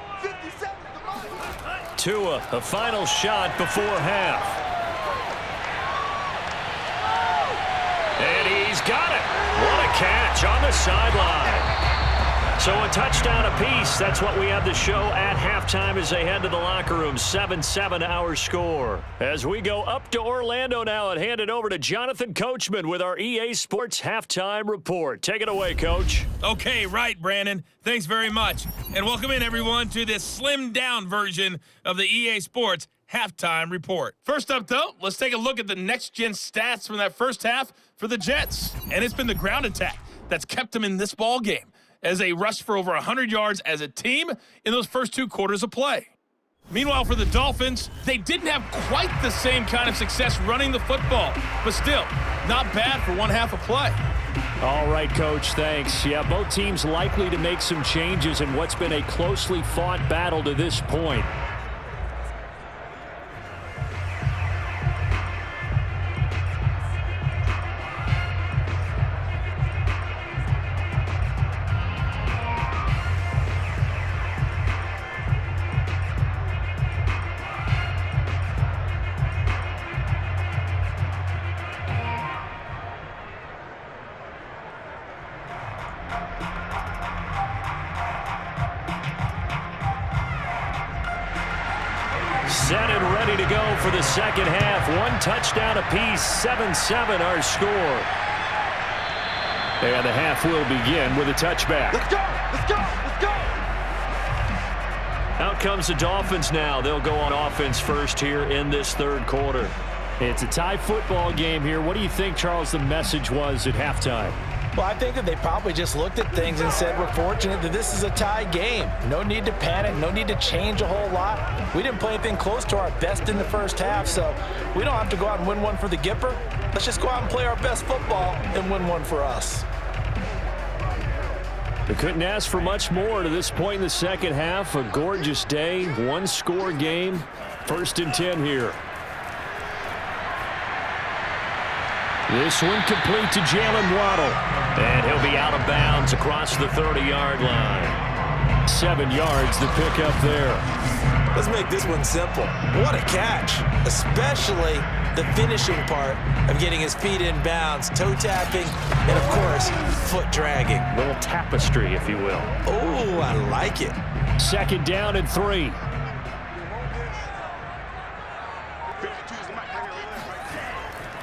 Tua, a final shot before half. And he's got it. What a catch on the sideline. So a touchdown apiece. That's what we have the show at halftime as they head to the locker room. 7-7 our score. As we go up to Orlando now and hand it over to Jonathan Coachman with our EA Sports Halftime Report. Take it away, Coach. Okay, right, Brandon. Thanks very much. And welcome in, everyone, to this slimmed-down version of the EA Sports Halftime Report. First up, though, let's take a look at the next-gen stats from that first half for the Jets. And it's been the ground attack that's kept them in this ball game, as they rushed for over 100 yards as a team in those first 2 quarters of play. Meanwhile, for the Dolphins, they didn't have quite the same kind of success running the football, but still, not bad for one half of play. All right, Coach, thanks. Yeah, both teams likely to make some changes in what's been a closely fought battle to this point. Set and ready to go for the second half. 1 touchdown apiece, 7-7 our score. And the half will begin with a touchback. Let's go! Let's go! Let's go! Out comes the Dolphins now. They'll go on offense first here in this third quarter. It's a tie football game here. What do you think, Charles, the message was at halftime? Well, I think that they probably just looked at things and said, we're fortunate that this is a tie game. No need to panic. No need to change a whole lot. We didn't play anything close to our best in the first half, so we don't have to go out and win one for the Gipper. Let's just go out and play our best football and win one for us. They couldn't ask for much more to this point in the second half. A gorgeous day, 1-score game. 1st and 10 here. This one complete to Jalen Waddle. And he'll be out of bounds across the 30-yard line. 7 yards the pick up there. Let's make this one simple. What a catch, especially the finishing part of getting his feet in bounds, toe tapping, and of course, foot dragging. A little tapestry, if you will. Oh, I like it. 2nd down and 3.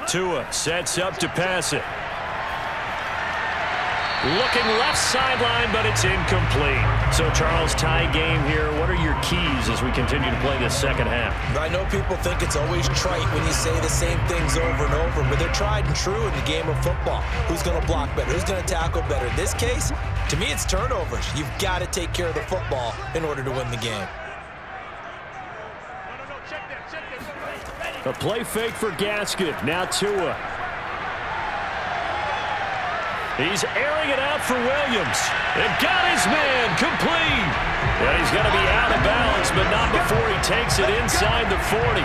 Tua sets up to pass it. Looking left sideline, but it's incomplete. So, Charles, tie game here. What are your keys as we continue to play this second half? I know people think it's always trite when you say the same things over and over, but they're tried and true in the game of football. Who's going to block better? Who's going to tackle better? In this case, to me, it's turnovers. You've got to take care of the football in order to win the game. A play fake for Gasket. Now Tua. He's airing it out for Williams. And got his man complete. And he's going to be out of bounds, but not before he takes it inside the 40.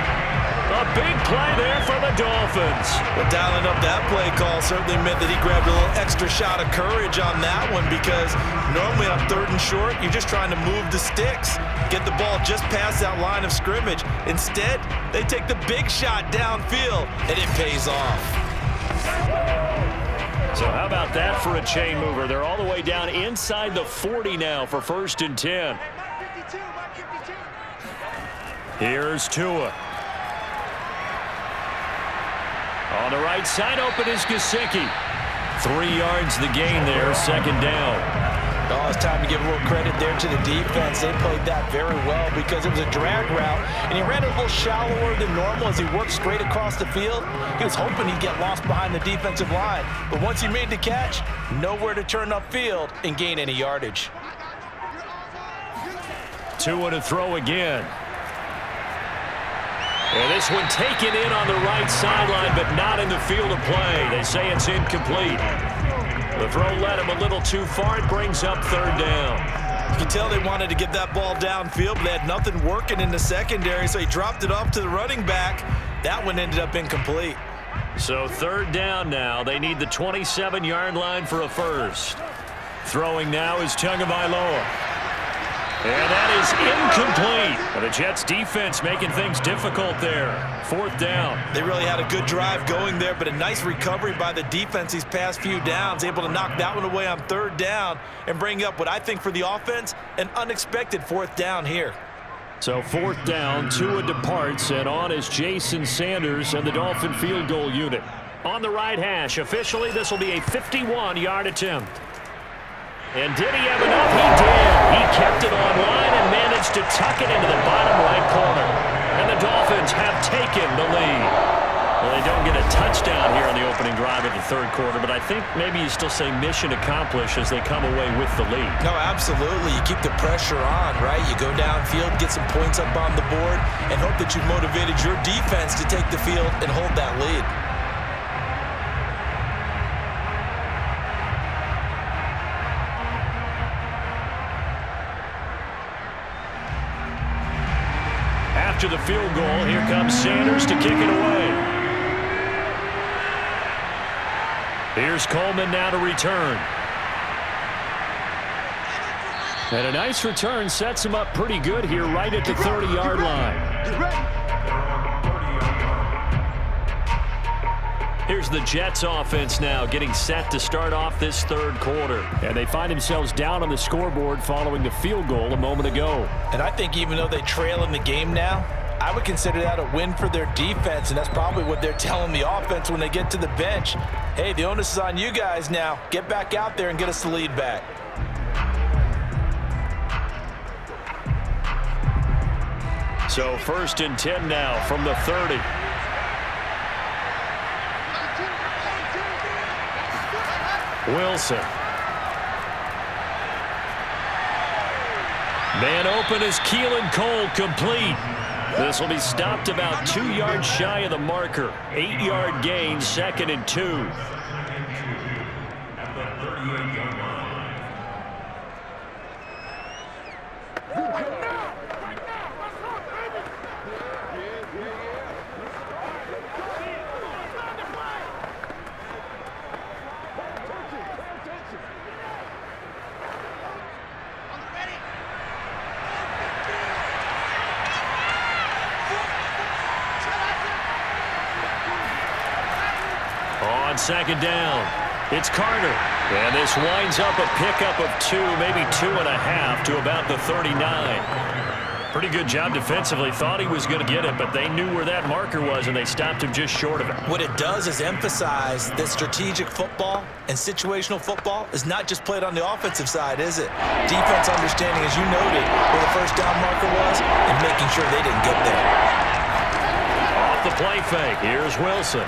A big play there for the Dolphins. Well, dialing up that play call certainly meant that he grabbed a little extra shot of courage on that one, because normally on 3rd and short, you're just trying to move the sticks, get the ball just past that line of scrimmage. Instead, they take the big shot downfield, and it pays off. So how about that for a chain mover? They're all the way down inside the 40 now for 1st and 10. Here's Tua. On the right side, open is Gesicki. 3 yards the gain there, second down. Oh, it's time to give a little credit there to the defense. They played that very well because it was a drag route, and he ran it a little shallower than normal as he worked straight across the field. He was hoping he'd get lost behind the defensive line, but once he made the catch, nowhere to turn upfield and gain any yardage. Tua to throw again. And this one taken in on the right sideline, but not in the field of play. They say it's incomplete. The throw led him a little too far. It brings up third down. You can tell they wanted to get that ball downfield, but they had nothing working in the secondary, so he dropped it off to the running back. That one ended up incomplete. So third down now. They need the 27-yard line for a first. Throwing now is Tagovailoa. And that is incomplete. The Jets defense making things difficult there. Fourth down. They really had a good drive going there, but a nice recovery by the defense these past few downs, able to knock that one away on third down and bring up what I think for the offense, an unexpected fourth down here. So fourth down, Tua departs, and on is Jason Sanders and the Dolphin field goal unit. On the right hash, officially this will be a 51-yard attempt. And did he have enough? He did. He kept it on line and managed to tuck it into the bottom right corner. And the Dolphins have taken the lead. Well, they don't get a touchdown here on the opening drive of the third quarter, but I think maybe you still say mission accomplished as they come away with the lead. No, absolutely. You keep the pressure on, right? You go downfield, get some points up on the board, and hope that you've motivated your defense to take the field and hold that lead. After the field goal, here comes Sanders to kick it away. Here's Coleman now to return. And a nice return sets him up pretty good here right at the 30-yard line. Here's the Jets offense now getting set to start off this third quarter. And they find themselves down on the scoreboard following the field goal a moment ago. And I think even though they trail in the game now, I would consider that a win for their defense, and that's probably what they're telling the offense when they get to the bench. Hey, the onus is on you guys now. Get back out there and get us the lead back. So first and 10 now from the 30. Wilson. Man open is Keelan Cole, complete. This will be stopped about 2 yards shy of the marker. 8-yard gain, second and 2. On second down, it's Carter. And this winds up a pickup of 2, maybe 2.5 to about the 39. Pretty good job defensively. Thought he was going to get it, but they knew where that marker was, and they stopped him just short of it. What it does is emphasize that strategic football and situational football is not just played on the offensive side, is it? Defense understanding, as you noted, where the first down marker was and making sure they didn't get there. Off the play fake, here's Wilson.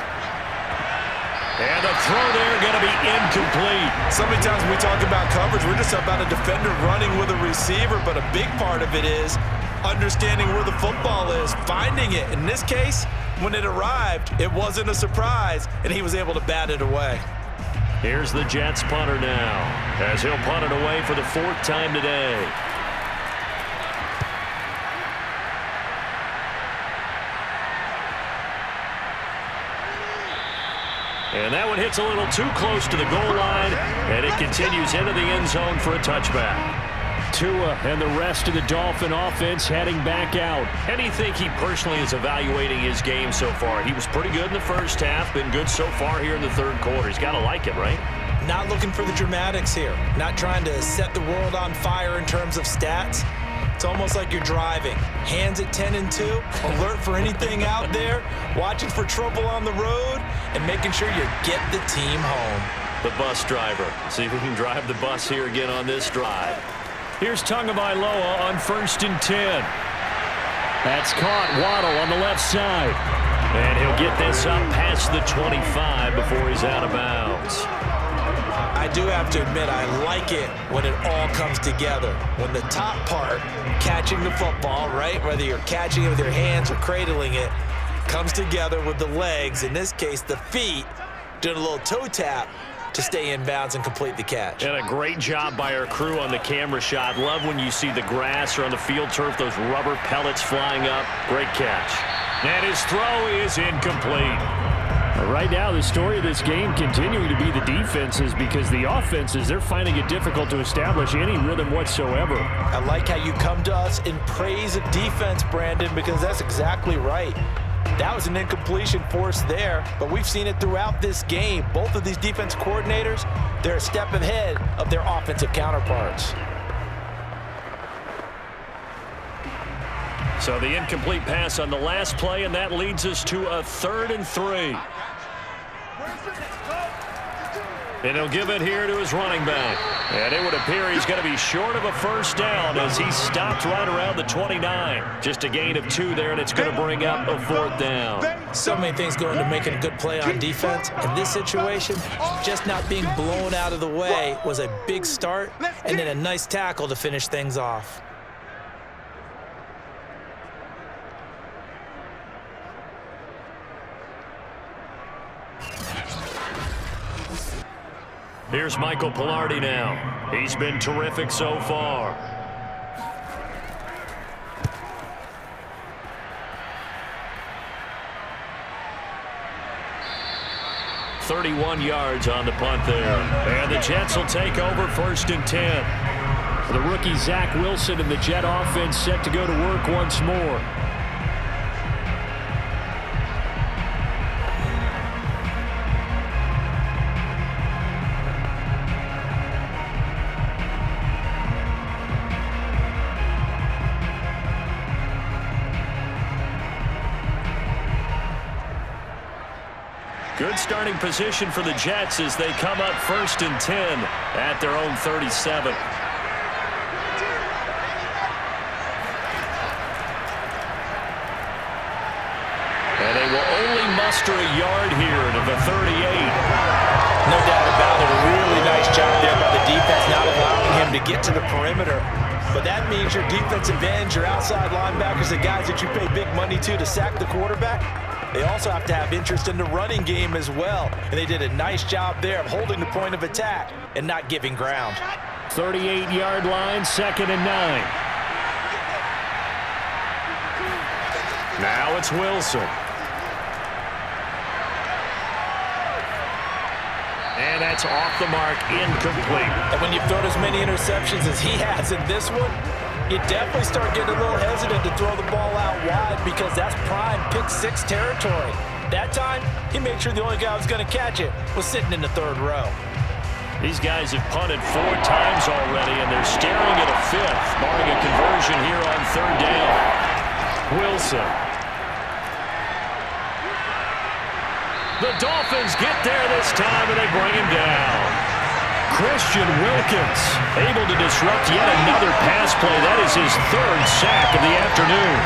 And the throw there going to be incomplete. So many times when we talk about coverage, we're just about a defender running with a receiver, but a big part of it is understanding where the football is, finding it. In this case, when it arrived, it wasn't a surprise, and he was able to bat it away. Here's the Jets punter now, as he'll punt it away for the 4th time today. And that one hits a little too close to the goal line, and it continues into the end zone for a touchback. Tua and the rest of the Dolphin offense heading back out. How do you think he personally is evaluating his game so far? He was pretty good in the first half, been good so far here in the third quarter. He's got to like it, right? Not looking for the dramatics here. Not trying to set the world on fire in terms of stats. It's almost like you're driving. Hands at 10 and 2, alert for anything out there, watching for trouble on the road, and making sure you get the team home. The bus driver. See if we can drive the bus here again on this drive. Here's Tagovailoa on 1st and 10. That's caught. Waddle on the left side. And he'll get this up past the 25 before he's out of bounds. I do have to admit, I like it when it all comes together. When the top part, catching the football, right, whether you're catching it with your hands or cradling it, comes together with the legs, in this case the feet, doing a little toe tap to stay in bounds and complete the catch. And a great job by our crew on the camera shot. Love when you see the grass or on the field turf, those rubber pellets flying up. Great catch. And his throw is incomplete. Right now, the story of this game continuing to be the defenses, because the offenses, they're finding it difficult to establish any rhythm whatsoever. I like how you come to us in praise of defense, Brandon, because that's exactly right. That was an incompletion forced there, but we've seen it throughout this game. Both of these defense coordinators, they're a step ahead of their offensive counterparts. So the incomplete pass on the last play, and that leads us to a 3rd and 3. And he'll give it here to his running back. And it would appear he's going to be short of a first down as he stopped right around the 29. Just a gain of 2 there, and it's going to bring up a 4th down. So many things go into making a good play on defense. In this situation, just not being blown out of the way was a big start, and then a nice tackle to finish things off. Here's Michael Pilardi now. He's been terrific so far. "31 yards on the punt there. And the Jets will take over 1st and 10. The rookie Zach Wilson and the Jet offense set to go to work once more. Good starting position for the Jets as they come up 1st and 10 at their own 37. And they will only muster a yard here to the 38. No doubt about it. A really nice job there by the defense, not allowing him to get to the perimeter. But that means your defensive ends, your outside linebackers, the guys that you pay big money to sack the quarterback, they also have to have interest in the running game as well. And they did a nice job there of holding the point of attack and not giving ground. 38-yard line, 2nd and 9. Now it's Wilson. And that's off the mark, incomplete. And when you've thrown as many interceptions as he has in this one, you definitely start getting a little hesitant to throw the ball out wide, because that's prime pick-6 territory. That time, he made sure the only guy who was going to catch it was sitting in the 3rd row. These guys have punted 4 times already, and they're staring at a 5th, barring a conversion here on 3rd down. Wilson. The Dolphins get there this time, and they bring him down. Christian Wilkins able to disrupt yet another pass play. That is his 3rd sack of the afternoon.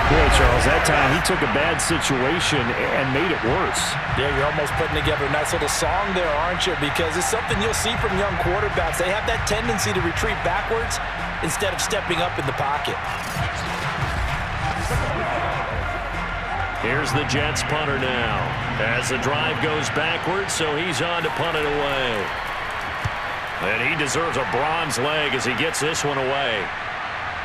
Boy, Charles, that time he took a bad situation and made it worse. Yeah, you're almost putting together a nice little song there, aren't you? Because it's something you'll see from young quarterbacks. They have that tendency to retreat backwards instead of stepping up in the pocket. Here's the Jets punter now as the drive goes backwards, so he's on to punt it away. And he deserves a bronze leg as he gets this one away.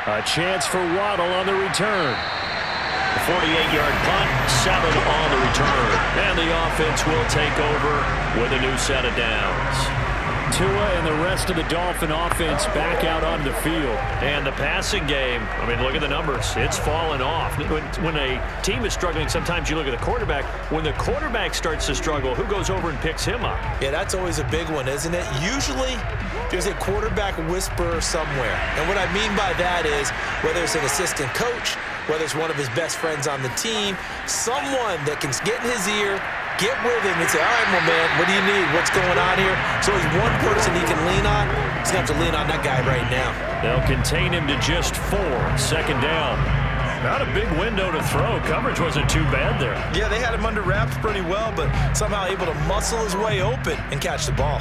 A chance for Waddle on the return. A 48-yard punt, 7 on the return. And the offense will take over with a new set of downs. Tua and the rest of the Dolphin offense back out on the field. And the passing game, I mean, look at the numbers. It's fallen off. When a team is struggling, sometimes you look at the quarterback. When the quarterback starts to struggle, who goes over and picks him up? Yeah, that's always a big one, isn't it? Usually, there's a quarterback whisperer somewhere. And what I mean by that is, whether it's an assistant coach, whether it's one of his best friends on the team, someone that can get in his ear, get with him and say, all right, my man, what do you need? What's going on here? So he's one person he can lean on. He's going to have to lean on that guy right now. They'll contain him to just 4. Second down. Not a big window to throw. Coverage wasn't too bad there. Yeah, they had him under wraps pretty well, but somehow able to muscle his way open and catch the ball.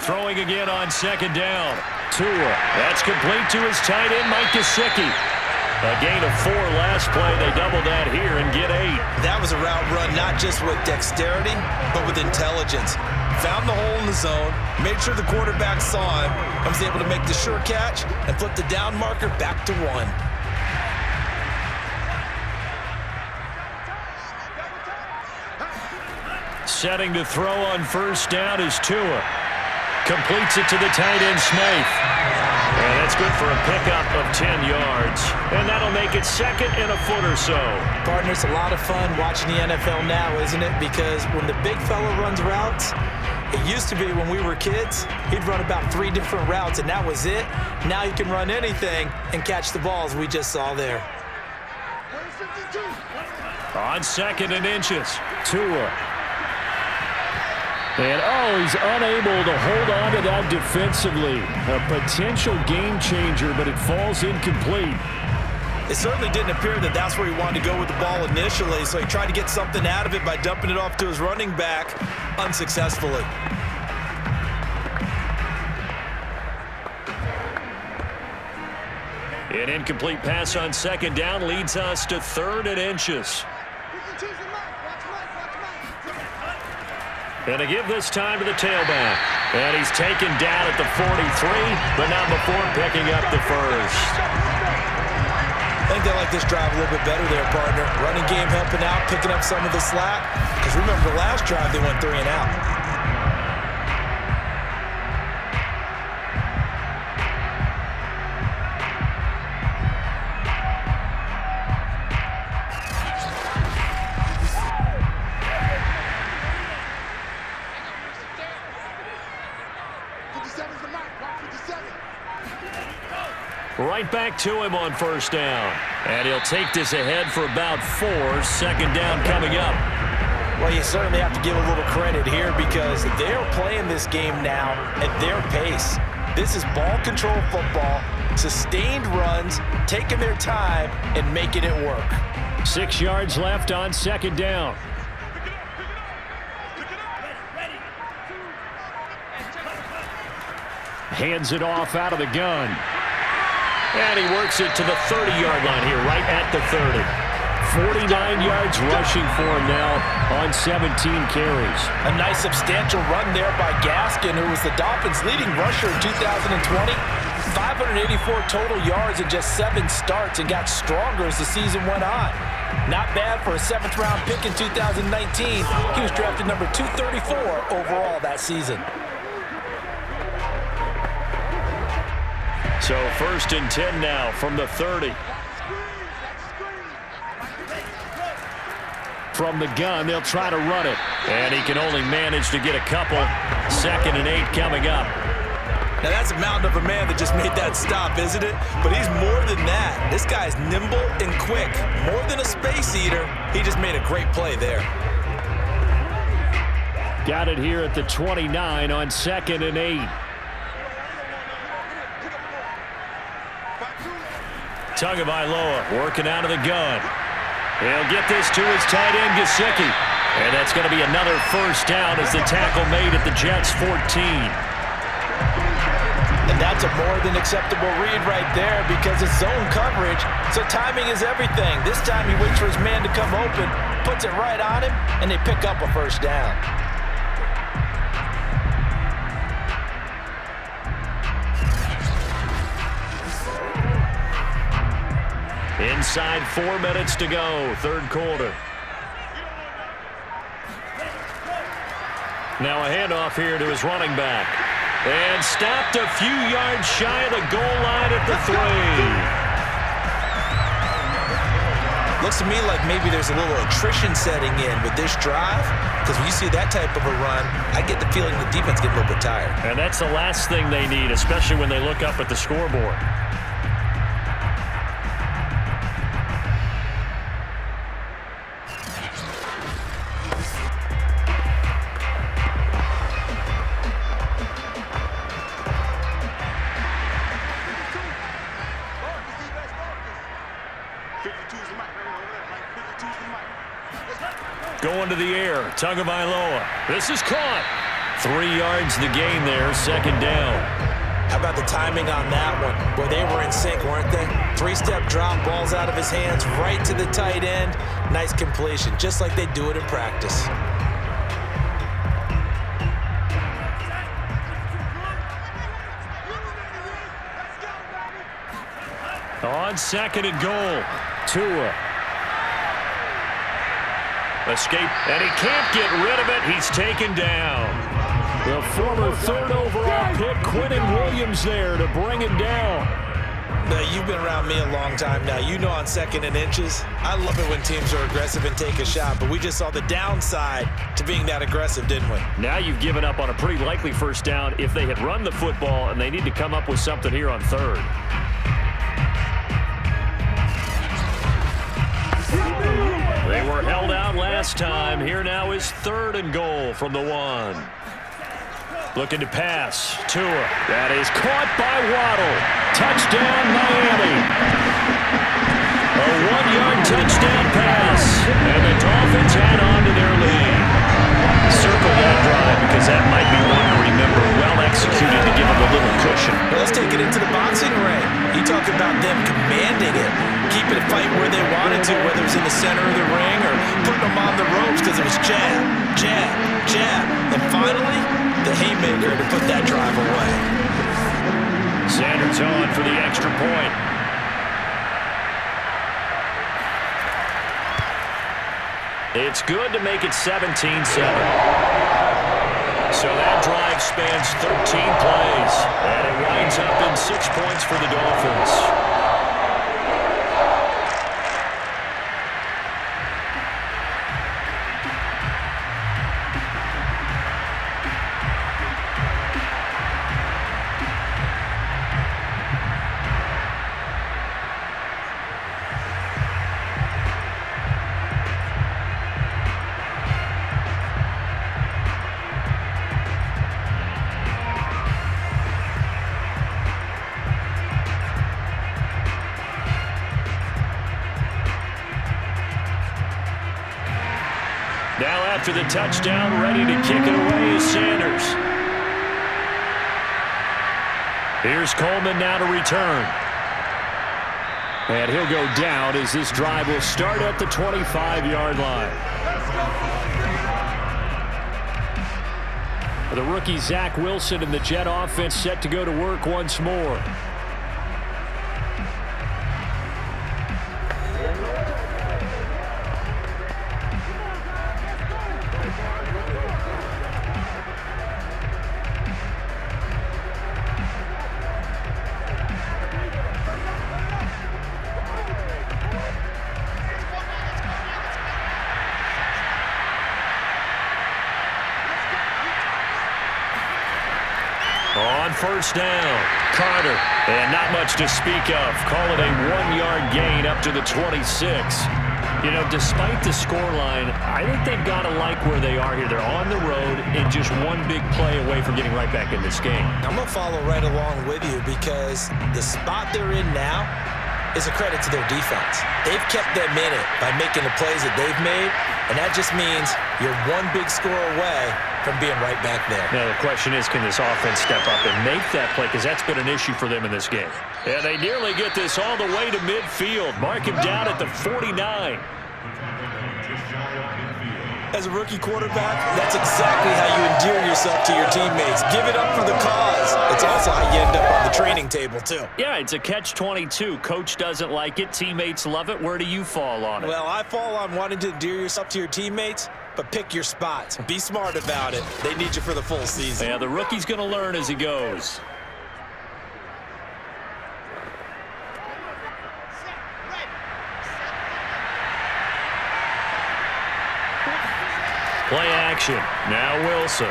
Throwing again on second down. Tua. That's complete to his tight end, Mike Gesicki. A gain of 4 last play. They double that here and get 8. That was a route run not just with dexterity, but with intelligence. Found the hole in the zone, made sure the quarterback saw him, and was able to make the sure catch and flip the down marker back to 1. Setting to throw on first down is Tua. Completes it to the tight end, Smythe. And that's good for a pickup of 10 yards. And that'll make it second and a foot or so. Partner, it's a lot of fun watching the NFL now, isn't it? Because when the big fella runs routes, it used to be when we were kids, he'd run about 3 different routes, and that was it. Now you can run anything and catch the balls we just saw there. On second and inches, Tua. And, he's unable to hold on to that defensively. A potential game changer, but it falls incomplete. It certainly didn't appear that that's where he wanted to go with the ball initially, so he tried to get something out of it by dumping it off to his running back unsuccessfully. An incomplete pass on second down leads us to third and inches. And to give this time to the tailback. And he's taken down at the 43, but not before picking up the first. I think they like this drive a little bit better there, partner. Running game helping out, picking up some of the slack. Because remember the last drive, they went 3 and out. Right back to him on first down. And he'll take this ahead for about 4. Second down coming up. Well, you certainly have to give a little credit here because they're playing this game now at their pace. This is ball control football, sustained runs, taking their time and making it work. 6 yards left on second down. Hands it off out of the gun. And he works it to the 30-yard line here, right at the 30. 49 yards rushing for him now on 17 carries. A nice substantial run there by Gaskin, who was the Dolphins' leading rusher in 2020. 584 total yards in just 7 starts and got stronger as the season went on. Not bad for a 7th-round pick in 2019. He was drafted number 234 overall that season. So first and 10 now from the 30. From the gun, they'll try to run it. And he can only manage to get a couple. Second and 8 coming up. Now that's a mountain of a man that just made that stop, isn't it? But he's more than that. This guy's nimble and quick. More than a space eater. He just made a great play there. Got it here at the 29 on second and 8. Tagovailoa working out of the gun. He'll get this to his tight end, Gesicki. And that's going to be another first down as the tackle made at the Jets' 14. And that's a more than acceptable read right there because it's zone coverage, so timing is everything. This time he waits for his man to come open, puts it right on him, and they pick up a first down. Inside 4 minutes to go, third quarter. Now a handoff here to his running back. And stopped a few yards shy of the goal line at the 3. Looks to me like maybe there's a little attrition setting in with this drive, because when you see that type of a run, I get the feeling the defense gets a little bit tired. And that's the last thing they need, especially when they look up at the scoreboard. Going to the air, Tagovailoa. This is caught. 3 yards the gain there, second down. How about the timing on that one? Boy, they were in sync, weren't they? 3-step drop, balls out of his hands, right to the tight end. Nice completion, just like they do it in practice. On second and goal, Tua. Escape, and he can't get rid of it. He's taken down. The former 3rd overall pick, Quinnen Williams, there to bring him down. Now, you've been around me a long time now. You know on 2nd and inches, I love it when teams are aggressive and take a shot, but we just saw the downside to being that aggressive, didn't we? Now you've given up on a pretty likely first down if they had run the football, and they need to come up with something here on 3rd. They were held out last time. Here now is 3rd and goal from the 1. Looking to pass. Tua. That is caught by Waddle. Touchdown, Miami. A 1-yard touchdown pass. And the Dolphins add on to their lead. Circle that drive because that might be one to remember. Well executed to give them a little cushion. Well, let's take it into the boxing ring. You talk about them commanding it, keeping it fight where they wanted to, whether it was in the center of the ring or putting them on the ropes because it was jab, jab, jab. And finally, the haymaker to put that drive away. Sanders on for the extra point. It's good to make it 17-7. So that drive spans 13 plays, and it winds up in 6 points for the Dolphins. Now after the touchdown, ready to kick it away is Sanders. Here's Coleman now to return. And he'll go down as this drive will start at the 25-yard line. The rookie Zach Wilson and the Jet offense set to go to work once more. On first down, Carter, and not much to speak of. Call it a 1-yard gain up to the 26. You know, despite the scoreline, I think they've got to like where they are here. They're on the road and just one big play away from getting right back in this game. I'm going to follow right along with you because the spot they're in now is a credit to their defense. They've kept them in it by making the plays that they've made, and that just means you're one big score away from being right back there. Now the question is, can this offense step up and make that play? Because that's been an issue for them in this game. And they nearly get this all the way to midfield. Mark him down at the 49. As a rookie quarterback, that's exactly how you endear yourself to your teammates. Give it up for the cause. It's also how you end up on the training table, too. Yeah, it's a catch-22. Coach doesn't like it. Teammates love it. Where do you fall on it? Well, I fall on wanting to endear yourself to your teammates, but pick your spots. Be smart about it. They need you for the full season. Yeah, the rookie's going to learn as he goes. Play action. Now Wilson.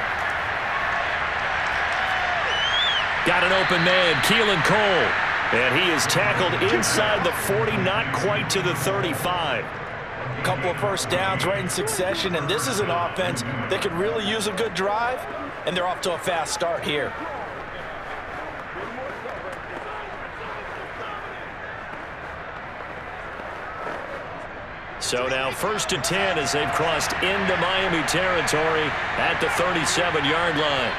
Got an open man, Keelan Cole. And he is tackled inside the 40, not quite to the 35. A couple of first downs right in succession, and this is an offense that could really use a good drive, and they're off to a fast start here. So now 1st and 10 as they've crossed into Miami territory at the 37-yard line.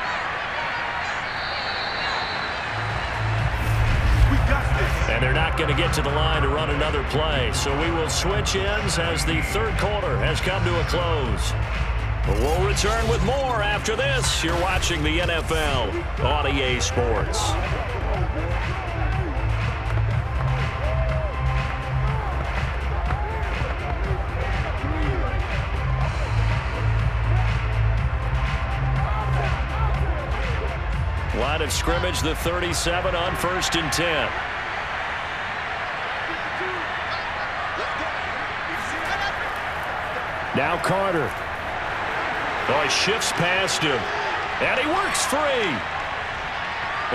And they're not going to get to the line to run another play. So we will switch ends as the third quarter has come to a close. But we'll return with more after this. You're watching the NFL on EA Sports. Line of scrimmage, the 37 on 1st and 10. Now Carter. Oh, he shifts past him. And he works free.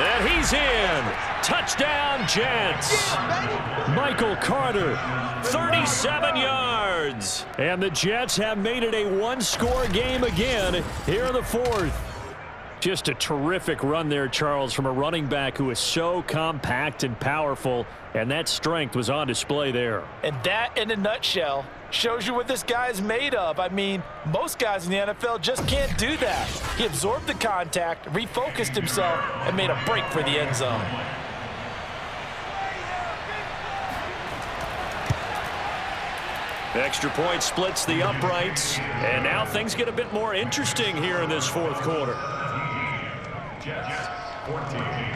And he's in. Touchdown, Jets. Michael Carter. 37 yards. And the Jets have made it a one-score game again here in the fourth. Just a terrific run there, Charles, from a running back who is so compact and powerful, and that strength was on display there. And that, in a nutshell, shows you what this guy is made of. I mean, most guys in the NFL just can't do that. He absorbed the contact, refocused himself, and made a break for the end zone. Extra point splits the uprights, and now things get a bit more interesting here in this fourth quarter. Jets, 14.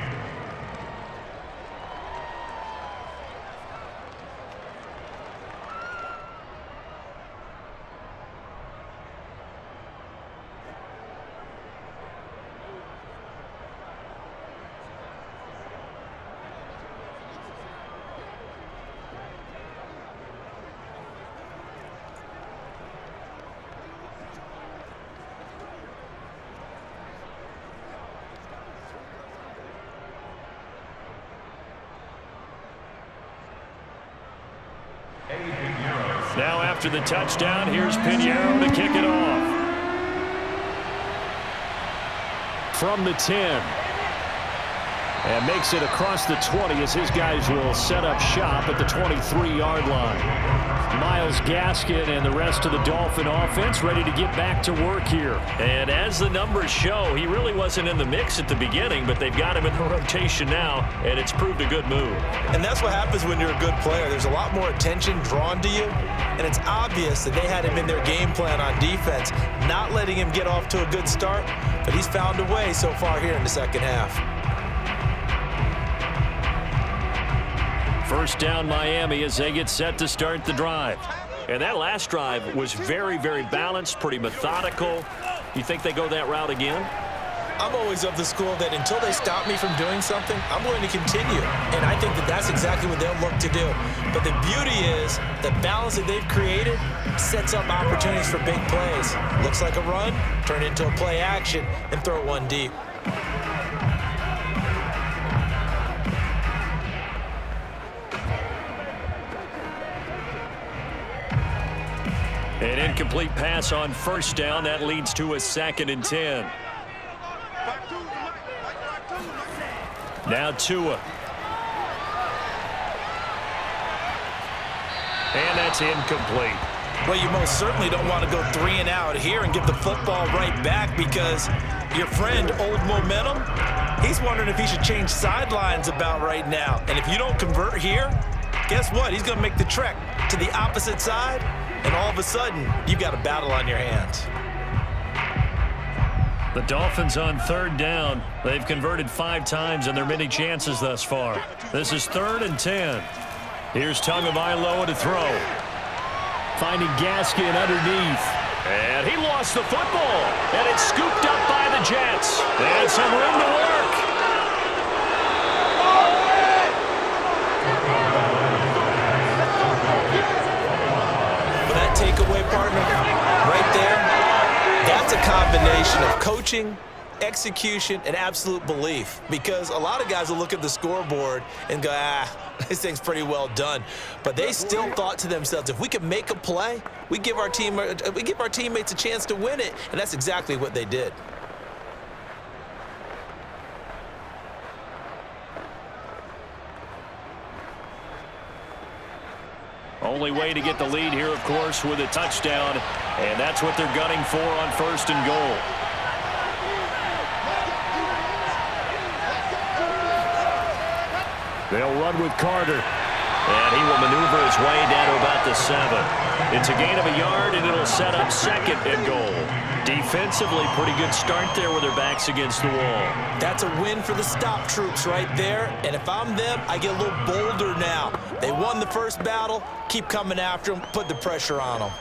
Now after the touchdown, here's Pinheiro to kick it off. From the 10. And makes it across the 20 as his guys will set up shop at the 23-yard line. Myles Gaskin and the rest of the Dolphin offense ready to get back to work here. And as the numbers show, he really wasn't in the mix at the beginning, but they've got him in the rotation now, and it's proved a good move. And that's what happens when you're a good player. There's a lot more attention drawn to you, and it's obvious that they had him in their game plan on defense, not letting him get off to a good start, but he's found a way so far here in the second half. First down Miami as they get set to start the drive. And that last drive was very, very balanced, pretty methodical. You think they go that route again? I'm always of the school that until they stop me from doing something, I'm going to continue. And I think that that's exactly what they'll look to do. But the beauty is the balance that they've created sets up opportunities for big plays. Looks like a run, turn into a play action, and throw it one deep. An incomplete pass on first down. That leads to a 2nd and 10. Now Tua. And that's incomplete. Well, you most certainly don't want to go 3 and out here and give the football right back because your friend, Old Momentum, he's wondering if he should change sidelines about right now. And if you don't convert here, guess what? He's going to make the trek to the opposite side and all of a sudden, you've got a battle on your hands. The Dolphins on 3rd down. They've converted 5 times in their many chances thus far. This is 3rd and 10. Here's Tagovailoa to throw. Finding Gaskin underneath. And he lost the football. And it's scooped up by the Jets. And some room to work. But that takeaway, partner, right there, that's a combination of coaching, execution, and absolute belief. Because a lot of guys will look at the scoreboard and go, this thing's pretty well done. But they still thought to themselves, if we can make a play, we give our teammates a chance to win it. And that's exactly what they did. Only way to get the lead here, of course, with a touchdown. And that's what they're gunning for on 1st and goal. They'll run with Carter. And he will maneuver his way down to about the 7. It's a gain of a yard, and it'll set up 2nd and goal. Defensively, pretty good start there with their backs against the wall. That's a win for the stop troops right there. And if I'm them, I get a little bolder now. They won the first battle. Keep coming after them. Put the pressure on them.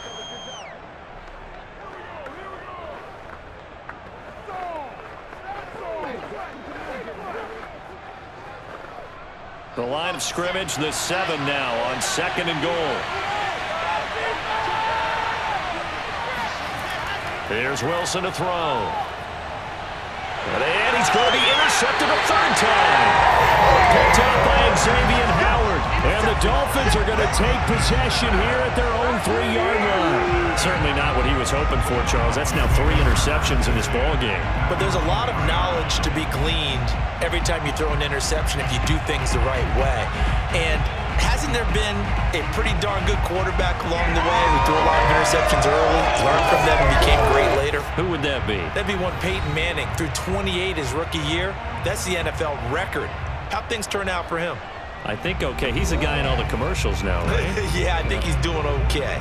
The line of scrimmage, the 7 now on 2nd and goal. Here's Wilson to throw. And he's going to be intercepted a 3rd time. Picked out by Xavier Howard. And the Dolphins are going to take possession here at their own 3-yard line. Certainly not what he was hoping for, Charles. That's now 3 interceptions in this ball game. But there's a lot of knowledge to be gleaned every time you throw an interception if you do things the right way. And hasn't there been a pretty darn good quarterback along the way who threw a lot of interceptions early, learned from them, and became great later? Who would that be? That'd be one Peyton Manning. Threw 28 his rookie year. That's the NFL record. How'd things turn out for him? I think okay. He's a guy in all the commercials now, right? Yeah, I think he's doing okay.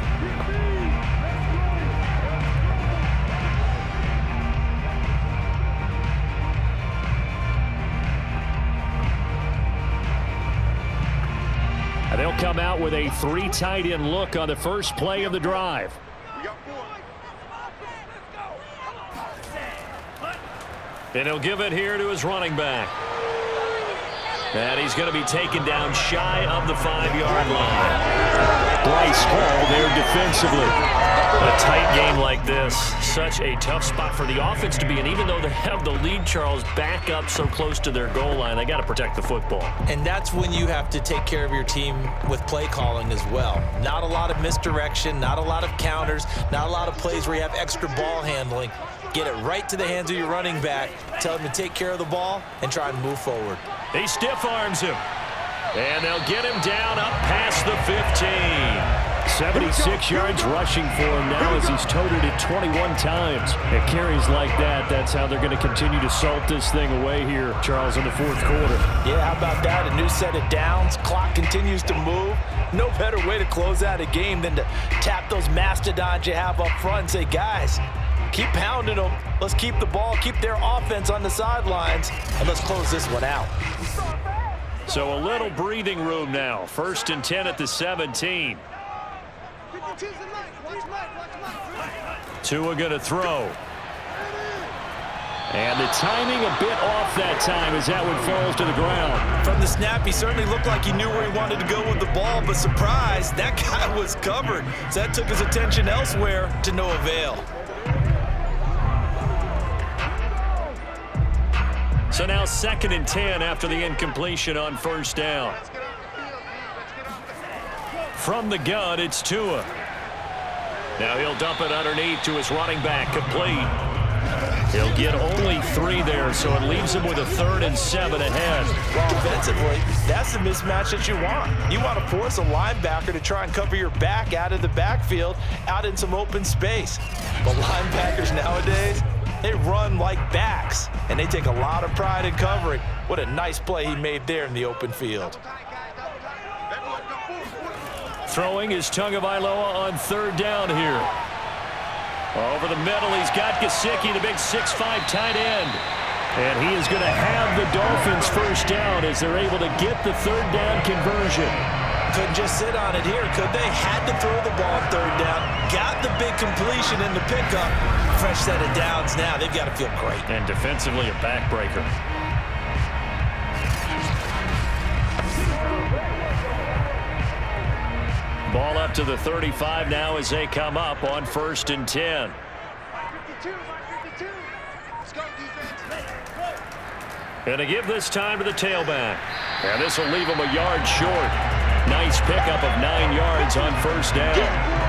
They'll come out with a 3 tight end look on the first play of the drive. And he'll give it here to his running back. And he's going to be taken down shy of the 5-yard line. Bryce Hall there defensively. A tight game like this, such a tough spot for the offense to be in. Even though they have the lead, Charles, back up so close to their goal line, they got to protect the football. And that's when you have to take care of your team with play calling as well. Not a lot of misdirection, not a lot of counters, not a lot of plays where you have extra ball handling. Get it right to the hands of your running back, tell him to take care of the ball, and try and move forward. He stiff arms him. And they'll get him down up past the 15. 76 yards rushing for him now as he's toted it 21 times. At carries like that, that's how they're going to continue to salt this thing away here, Charles, in the 4th quarter. Yeah, how about that? A new set of downs. Clock continues to move. No better way to close out a game than to tap those mastodons you have up front and say, guys, keep pounding them. Let's keep the ball, keep their offense on the sidelines, and let's close this one out. So a little breathing room now. 1st and 10 at the 17. Tua going to throw. And the timing a bit off that time as that one falls to the ground. From the snap, he certainly looked like he knew where he wanted to go with the ball, but surprise, that guy was covered. So that took his attention elsewhere to no avail. So now 2nd and 10 after the incompletion on 1st down. From the gun, it's Tua. Now he'll dump it underneath to his running back, complete. He'll get only 3 there, so it leaves him with a 3rd and 7 ahead. Well, defensively, that's the mismatch that you want. You want to force a linebacker to try and cover your back out of the backfield, out in some open space. But linebackers nowadays, they run like backs, and they take a lot of pride in covering. What a nice play he made there in the open field. throwing is Tagovailoa on 3rd down here. Over the middle, he's got Gesicki, the big 6'5" tight end. And he is going to have the Dolphins 1st down as they're able to get the 3rd down conversion. Couldn't just sit on it here, could they? Had to throw the ball 3rd down. Got the big completion in the pickup. Fresh set of downs now. They've got to feel great. And defensively, a backbreaker. Ball up to the 35 now as they come up on 1st and 10. And to give this time to the tailback. And this will leave him a yard short. Nice pickup of 9 yards on 1st down.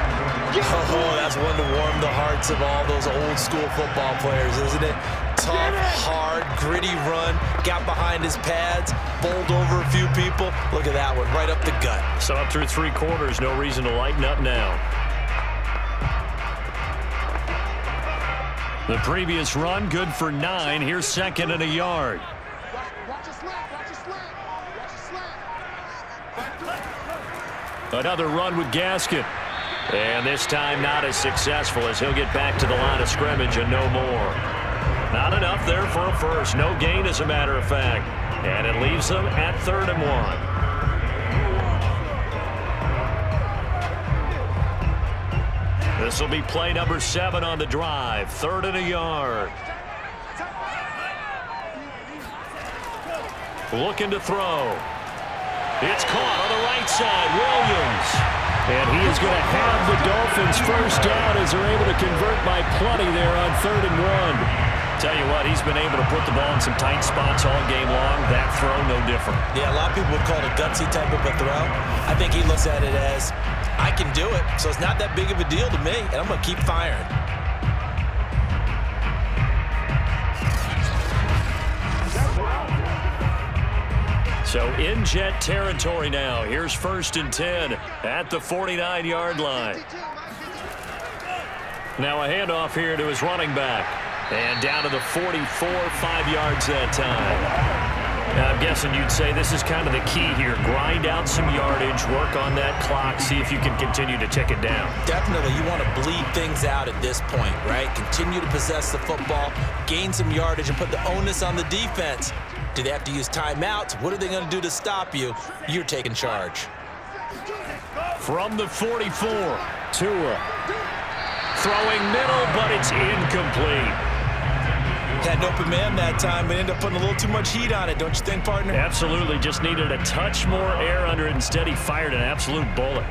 Oh, that's one to warm the hearts of all those old school football players, isn't it? Tough, hard, gritty run. Got behind his pads, bowled over a few people. Look at that one, right up the gut. So up through 3 quarters, no reason to lighten up now. The previous run, good for 9. Here's 2nd and a yard. Another run with Gaskin. And this time not as successful as he'll get back to the line of scrimmage and no more. Not enough there for a first. No gain, as a matter of fact. And it leaves them at 3rd and 1. This will be play number 7 on the drive. 3rd and a yard. Looking to throw. It's caught on the right side. Williams. And he is going to have the Dolphins 1st down as they're able to convert by plenty there on 3rd and 1. Tell you what, he's been able to put the ball in some tight spots all game long. That throw, no different. Yeah, a lot of people would call it a gutsy type of a throw. I think he looks at it as, I can do it, so it's not that big of a deal to me, and I'm going to keep firing. So in Jet territory now. Here's 1st and 10 at the 49-yard line. Now a handoff here to his running back. And down to the 44, 5 yards that time. Now I'm guessing you'd say this is kind of the key here. Grind out some yardage, work on that clock, see if you can continue to tick it down. Definitely. You want to bleed things out at this point, right? Continue to possess the football, gain some yardage, and put the onus on the defense. Do they have to use timeouts? What are they going to do to stop you? You're taking charge. From the 44, Tua. Throwing middle, but it's incomplete. Had an open man that time, but ended up putting a little too much heat on it, don't you think, partner? Absolutely. Just needed a touch more air under it. Instead, he fired an absolute bullet.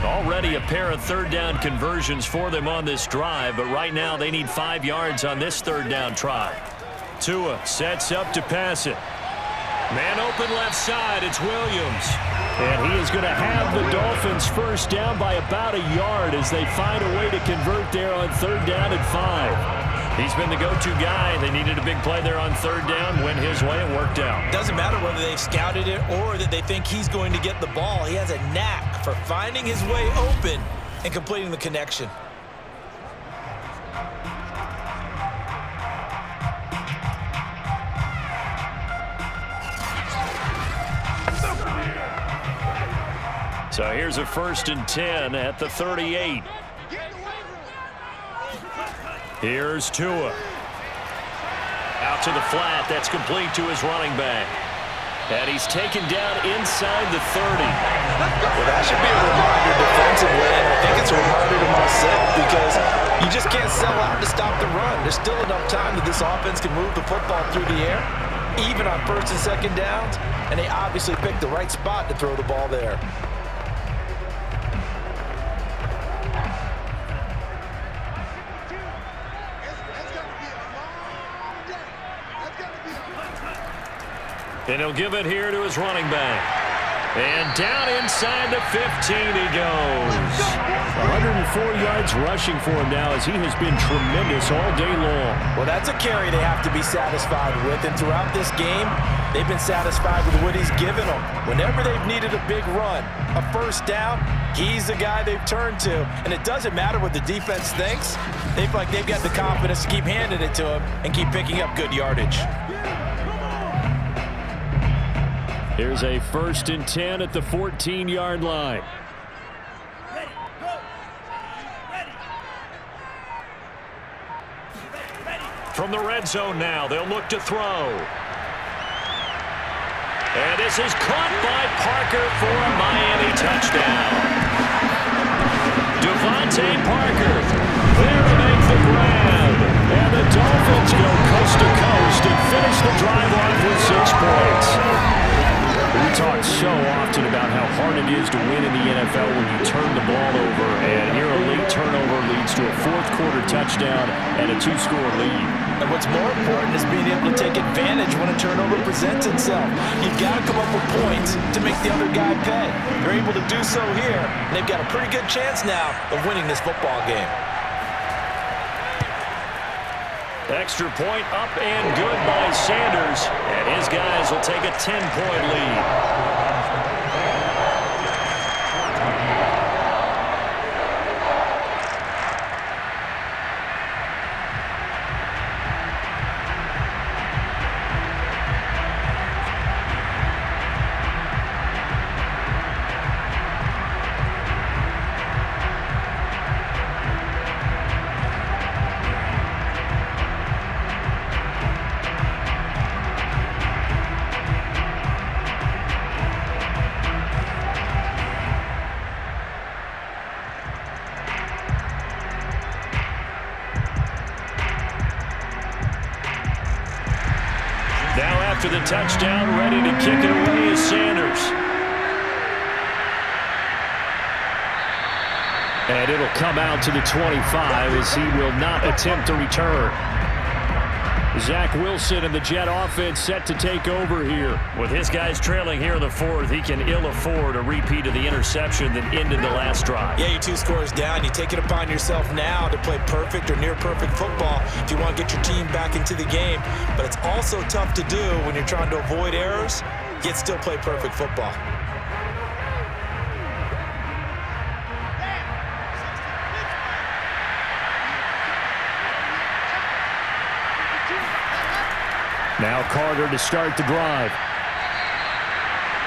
Already a pair of 3rd down conversions for them on this drive, but right now they need 5 yards on this 3rd down try. Tua sets up to pass it. Man open left side, it's Williams. And he is going to have the Dolphins 1st down by about a yard as they find a way to convert there on 3rd down and 5. He's been the go-to guy. They needed a big play there on 3rd down. Went his way, it worked out. Doesn't matter whether they've scouted it or that they think he's going to get the ball. He has a knack for finding his way open and completing the connection. So here's a 1st and 10 at the 38. Here's Tua. Out to the flat. That's complete to his running back. And he's taken down inside the 30. Well, that should be a reminder defensively, and I think it's a reminder to myself because you just can't sell out to stop the run. There's still enough time that this offense can move the football through the air, even on 1st and 2nd downs, and they obviously picked the right spot to throw the ball there. And he'll give it here to his running back. And down inside the 15 he goes. 104 yards rushing for him now as he has been tremendous all day long. Well, that's a carry they have to be satisfied with. And throughout this game, they've been satisfied with what he's given them. Whenever they've needed a big run, a first down, he's the guy they've turned to. And it doesn't matter what the defense thinks. They feel like they've got the confidence to keep handing it to him and keep picking up good yardage. Here's a 1st and 10 at the 14-yard line. From the red zone now, they'll look to throw. And this is caught by Parker for a Miami touchdown. Devontae Parker there to make the grab. And the Dolphins go coast to coast and finish the drive off with 6 points. We talk so often about how hard it is to win in the NFL when you turn the ball over, and here a late turnover leads to a 4th-quarter touchdown and a 2-score lead. And what's more important is being able to take advantage when a turnover presents itself. You've got to come up with points to make the other guy pay. They're able to do so here, and they've got a pretty good chance now of winning this football game. Extra point up and good by Sanders. And his guys will take a 10-point lead. Now after the touchdown, ready to kick it away is Sanders. And it'll come out to the 25 as he will not attempt to return. Zach Wilson and the Jet offense set to take over here. With his guys trailing here in the 4th, he can ill afford a repeat of the interception that ended the last drive. Yeah, you're 2 scores down. You take it upon yourself now to play perfect or near perfect football if you want to get your team back into the game. But it's also tough to do when you're trying to avoid errors, yet still play perfect football. Now Carter to start the drive.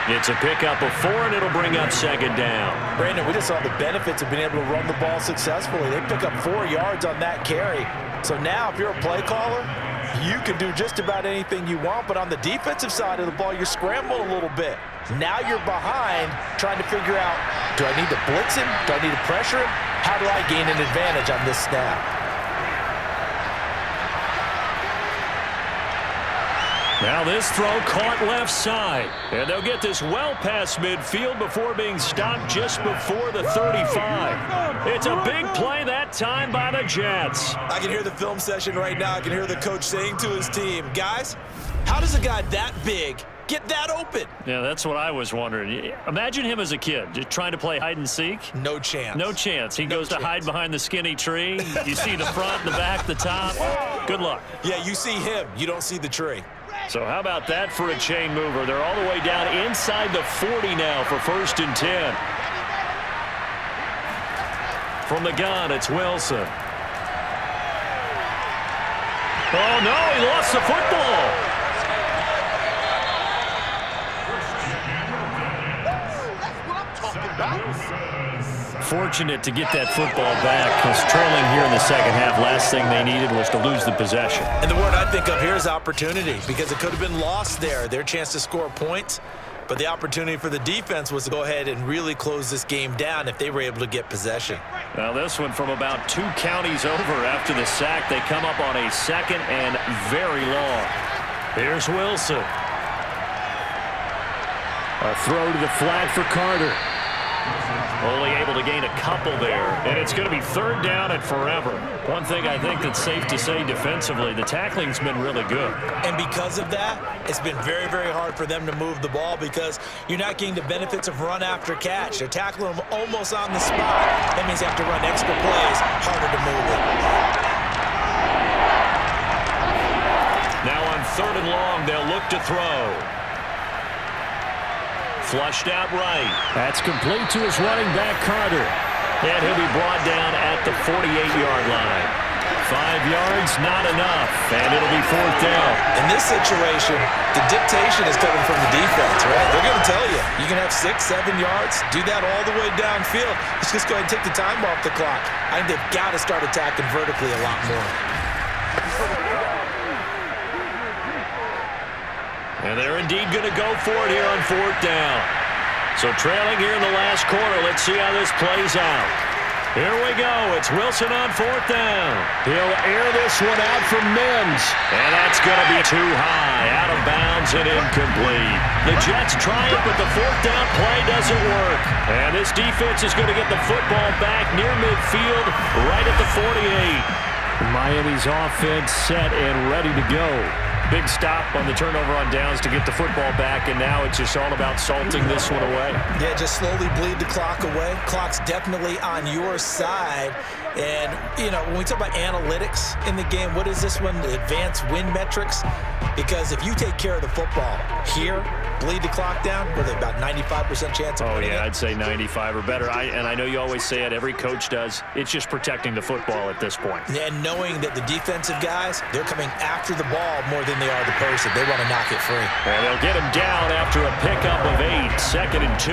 It's a pickup of 4, and it'll bring up 2nd down. Brandon, we just saw the benefits of being able to run the ball successfully. They pick up 4 yards on that carry. So now if you're a play caller, you can do just about anything you want. But on the defensive side of the ball, you're scrambling a little bit. Now you're behind trying to figure out, do I need to blitz him? Do I need to pressure him? How do I gain an advantage on this snap? Now this throw caught left side. And they'll get this well past midfield before being stopped just before the 35. It's a big play that time by the Jets. I can hear the film session right now. I can hear the coach saying to his team, guys, how does a guy that big get that open? Yeah, that's what I was wondering. Imagine him as a kid, just trying to play hide and seek. No chance. No chance. He goes to hide behind the skinny tree. You see the front, the back, the top. Good luck. Yeah, you see him. You don't see the tree. So how about that for a chain mover? They're all the way down inside the 40 now for 1st and 10. From the gun, it's Wilson. Oh, no, he lost the football. Fortunate to get that football back because trailing here in the 2nd half, last thing they needed was to lose the possession. And the word I think of here is opportunity because it could have been lost there. Their chance to score points, but the opportunity for the defense was to go ahead and really close this game down if they were able to get possession. Now this one from about 2 counties over after the sack. They come up on a 2nd and very long. Here's Wilson. A throw to the flat for Carter. Only able to gain a couple there, and it's going to be third down and forever. One thing I think that's safe to say defensively, the tackling's been really good. And because of that, it's been very, very hard for them to move the ball because you're not getting the benefits of run after catch. They're tackling them almost on the spot. That means you have to run extra plays, harder to move it. Now on third and long, they'll look to throw. Flushed out right. That's complete to his running back, Carter. And he'll be brought down at the 48-yard line. 5 yards, not enough, and it'll be fourth down. In this situation, the dictation is coming from the defense, right? They're going to tell you, you can have 6, 7 yards, do that all the way downfield. Let's just go ahead and take the time off the clock. I think they've got to start attacking vertically a lot more. And they're indeed going to go for it here on fourth down. So trailing here in the last quarter, let's see how this plays out. Here we go. It's Wilson on fourth down. He'll air this one out from Mims. And that's going to be too high, out of bounds and incomplete. The Jets try it, but the fourth down play doesn't work. And this defense is going to get the football back near midfield, right at the 48. Miami's offense set and ready to go. Big stop on the turnover on downs to get the football back, and now it's just all about salting this one away. Yeah, just slowly bleed the clock away. Clock's definitely on your side. And, you know, when we talk about analytics in the game, what is this one? The advanced win metrics? Because if you take care of the football here, bleed the clock down, with about 95% chance of winning it. I'd say 95 or better. And I know you always say it, every coach does. It's just protecting the football at this point. And knowing that the defensive guys, they're coming after the ball more than they are the person. They want to knock it free. And they'll get him down after a pickup of 8, 2nd and 2.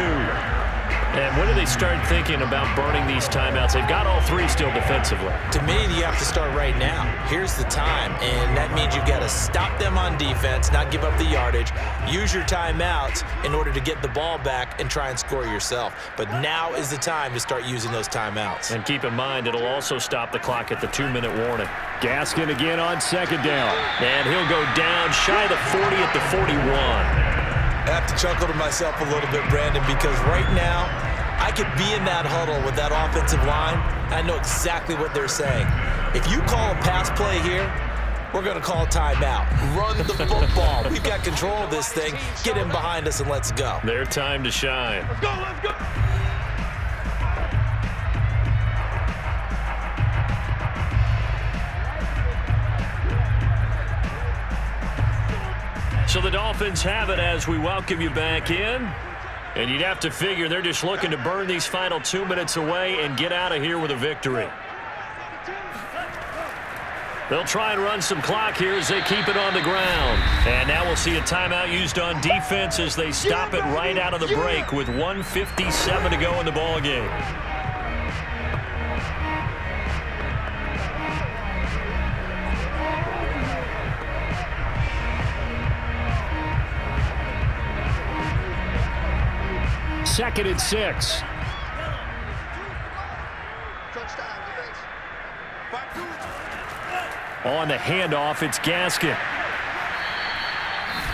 And when do they start thinking about burning these timeouts? They've got all 3 still defensively. To me, you have to start right now. Here's the time, and that means you've got to stop them on defense, not give up the yardage, use your timeouts in order to get the ball back and try and score yourself. But now is the time to start using those timeouts. And keep in mind, it'll also stop the clock at the 2-minute warning. Gaskin again on second down. And he'll go down shy of the 40 at the 41. I have to chuckle to myself a little bit, Brandon, because right now I could be in that huddle with that offensive line. I know exactly what they're saying. If you call a pass play here, we're going to call a timeout. Run the football. We've got control of this thing. Get in behind us and let's go. Their time to shine. Let's go, let's go. So the Dolphins have it as we welcome you back in. And you'd have to figure they're just looking to burn these final 2 minutes away and get out of here with a victory. They'll try and run some clock here as they keep it on the ground. And now we'll see a timeout used on defense as they stop it right out of the break with 1:57 to go in the ballgame. Second and 6. On the handoff, it's Gaskin.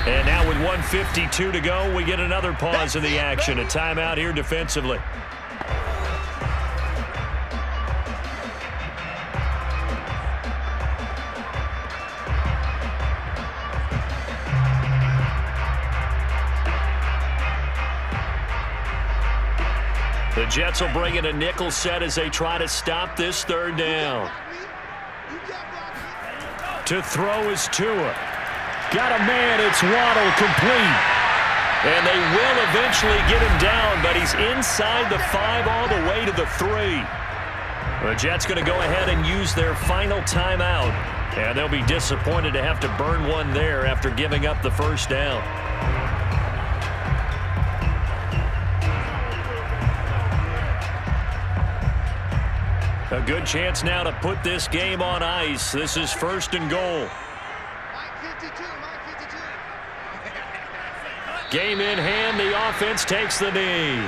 And now with 1:52 to go, we get another pause in the action. A timeout here defensively. The Jets will bring in a nickel set as they try to stop this third down. To throw is Tua. Got a man, it's Waddle, complete. And they will eventually get him down, but he's inside the 5 all the way to the 3. The Jets going to go ahead and use their final timeout. And they'll be disappointed to have to burn one there after giving up the first down. A good chance now to put this game on ice. This is 1st and goal. Game in hand, the offense takes the knee.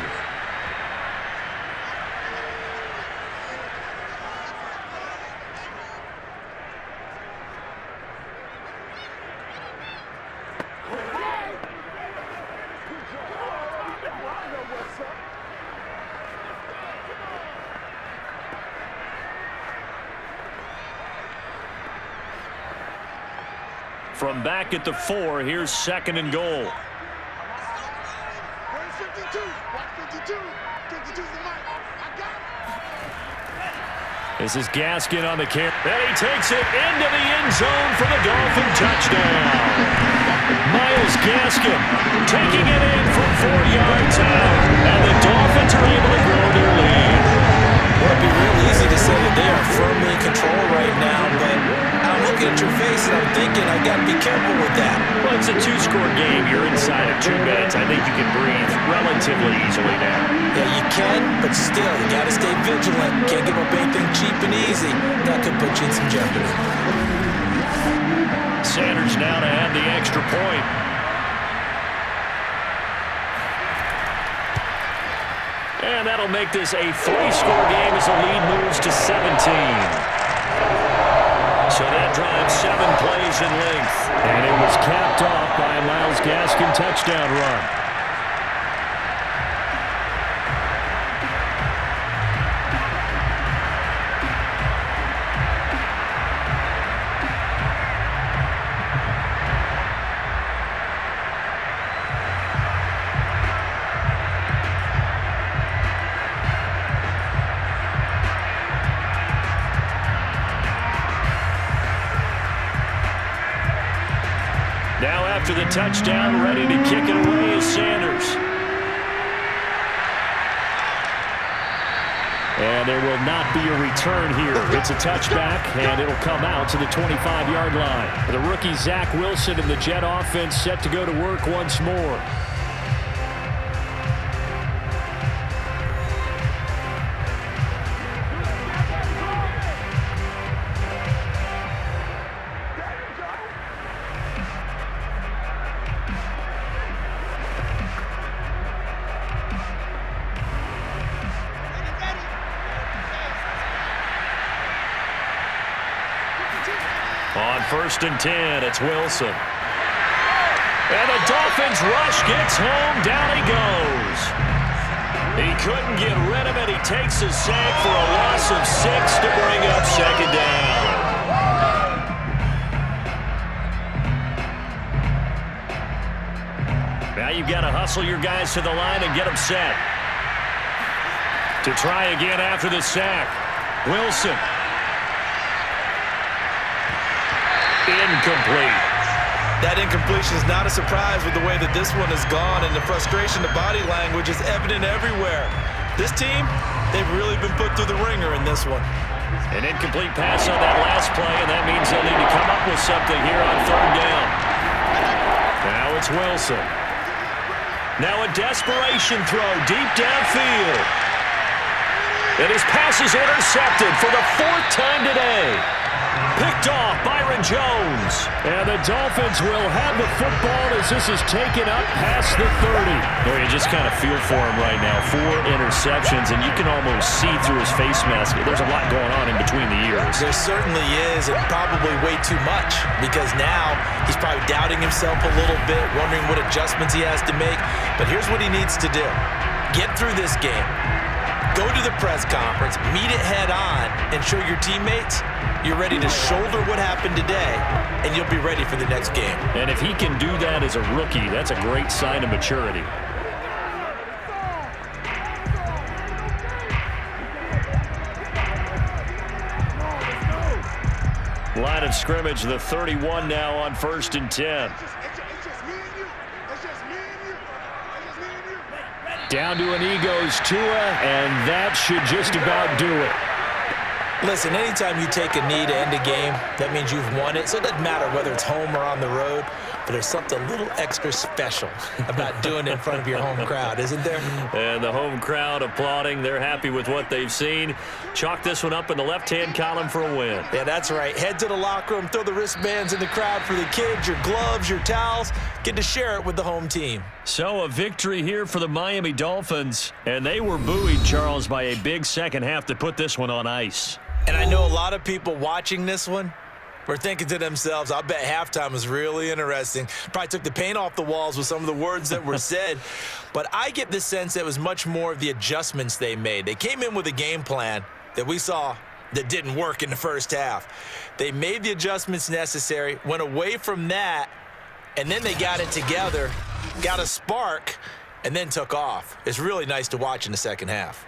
From back at the 4, here's 2nd and goal. Where's 52? Watch 52. 52's the mic. I got it. This is Gaskin on the carry. And he takes it into the end zone for the Dolphin touchdown. Myles Gaskin taking it in from 4 yards out. And the Dolphins are able to grow their lead. Well, it'd be real easy to say that they are firmly in control right now, but I'm looking at your face and I'm thinking I got to be careful with that. Well, it's a 2-score game. You're inside of 2 minutes. I think you can breathe relatively easily now. Yeah, you can, but still, you got to stay vigilant. Can't give up anything cheap and easy. That could put you in some jeopardy. Sanders now to add the extra point. And that'll make this a 3-score game as the lead moves to 17. So that drives 7 plays in length. And it was capped off by a Myles Gaskin touchdown run. Now after the touchdown, ready to kick it away is Sanders. And there will not be a return here. It's a touchback, and it'll come out to the 25-yard line. The rookie Zach Wilson and the Jet offense set to go to work once more. On 1st and 10, it's Wilson. And the Dolphins rush gets home. Down he goes. He couldn't get rid of it. He takes a sack for a loss of 6 to bring up 2nd down. Now you've got to hustle your guys to the line and get them set. To try again after the sack. Wilson. Incomplete. That incompletion is not a surprise with the way that this one has gone, and the frustration, the body language is evident everywhere. This team, they've really been put through the ringer in this one. An incomplete pass on that last play, and that means they'll need to come up with something here on 3rd down. Now it's Wilson. Now a desperation throw deep downfield. And his pass is intercepted for the 4th time today. Picked off Byron Jones. And the Dolphins will have the football as this is taken up past the 30. Boy, you just kind of feel for him right now. 4 interceptions, and you can almost see through his face mask. There's a lot going on in between the ears. There certainly is, and probably way too much, because now he's probably doubting himself a little bit, wondering what adjustments he has to make. But here's what he needs to do. Get through this game. Go to the press conference, meet it head on, and show your teammates you're ready to shoulder what happened today, and you'll be ready for the next game. And if he can do that as a rookie, that's a great sign of maturity. Line of scrimmage, the 31 now on 1st and 10. Down to an E goes Tua, and that should just about do it. Listen, anytime you take a knee to end a game, that means you've won it. So it doesn't matter whether it's home or on the road, but there's something a little extra special about doing it in front of your home crowd, isn't there? And the home crowd applauding. They're happy with what they've seen. Chalk this one up in the left-hand column for a win. Yeah, that's right. Head to the locker room, throw the wristbands in the crowd for the kids, your gloves, your towels. Get to share it with the home team. So a victory here for the Miami Dolphins. And they were buoyed, Charles, by a big second half to put this one on ice. And I know a lot of people watching this one were thinking to themselves, I bet halftime was really interesting. Probably took the paint off the walls with some of the words that were said. But I get the sense that it was much more of the adjustments they made. They came in with a game plan that we saw that didn't work in the first half. They made the adjustments necessary, went away from that, and then they got it together, got a spark, and then took off. It's really nice to watch in the second half.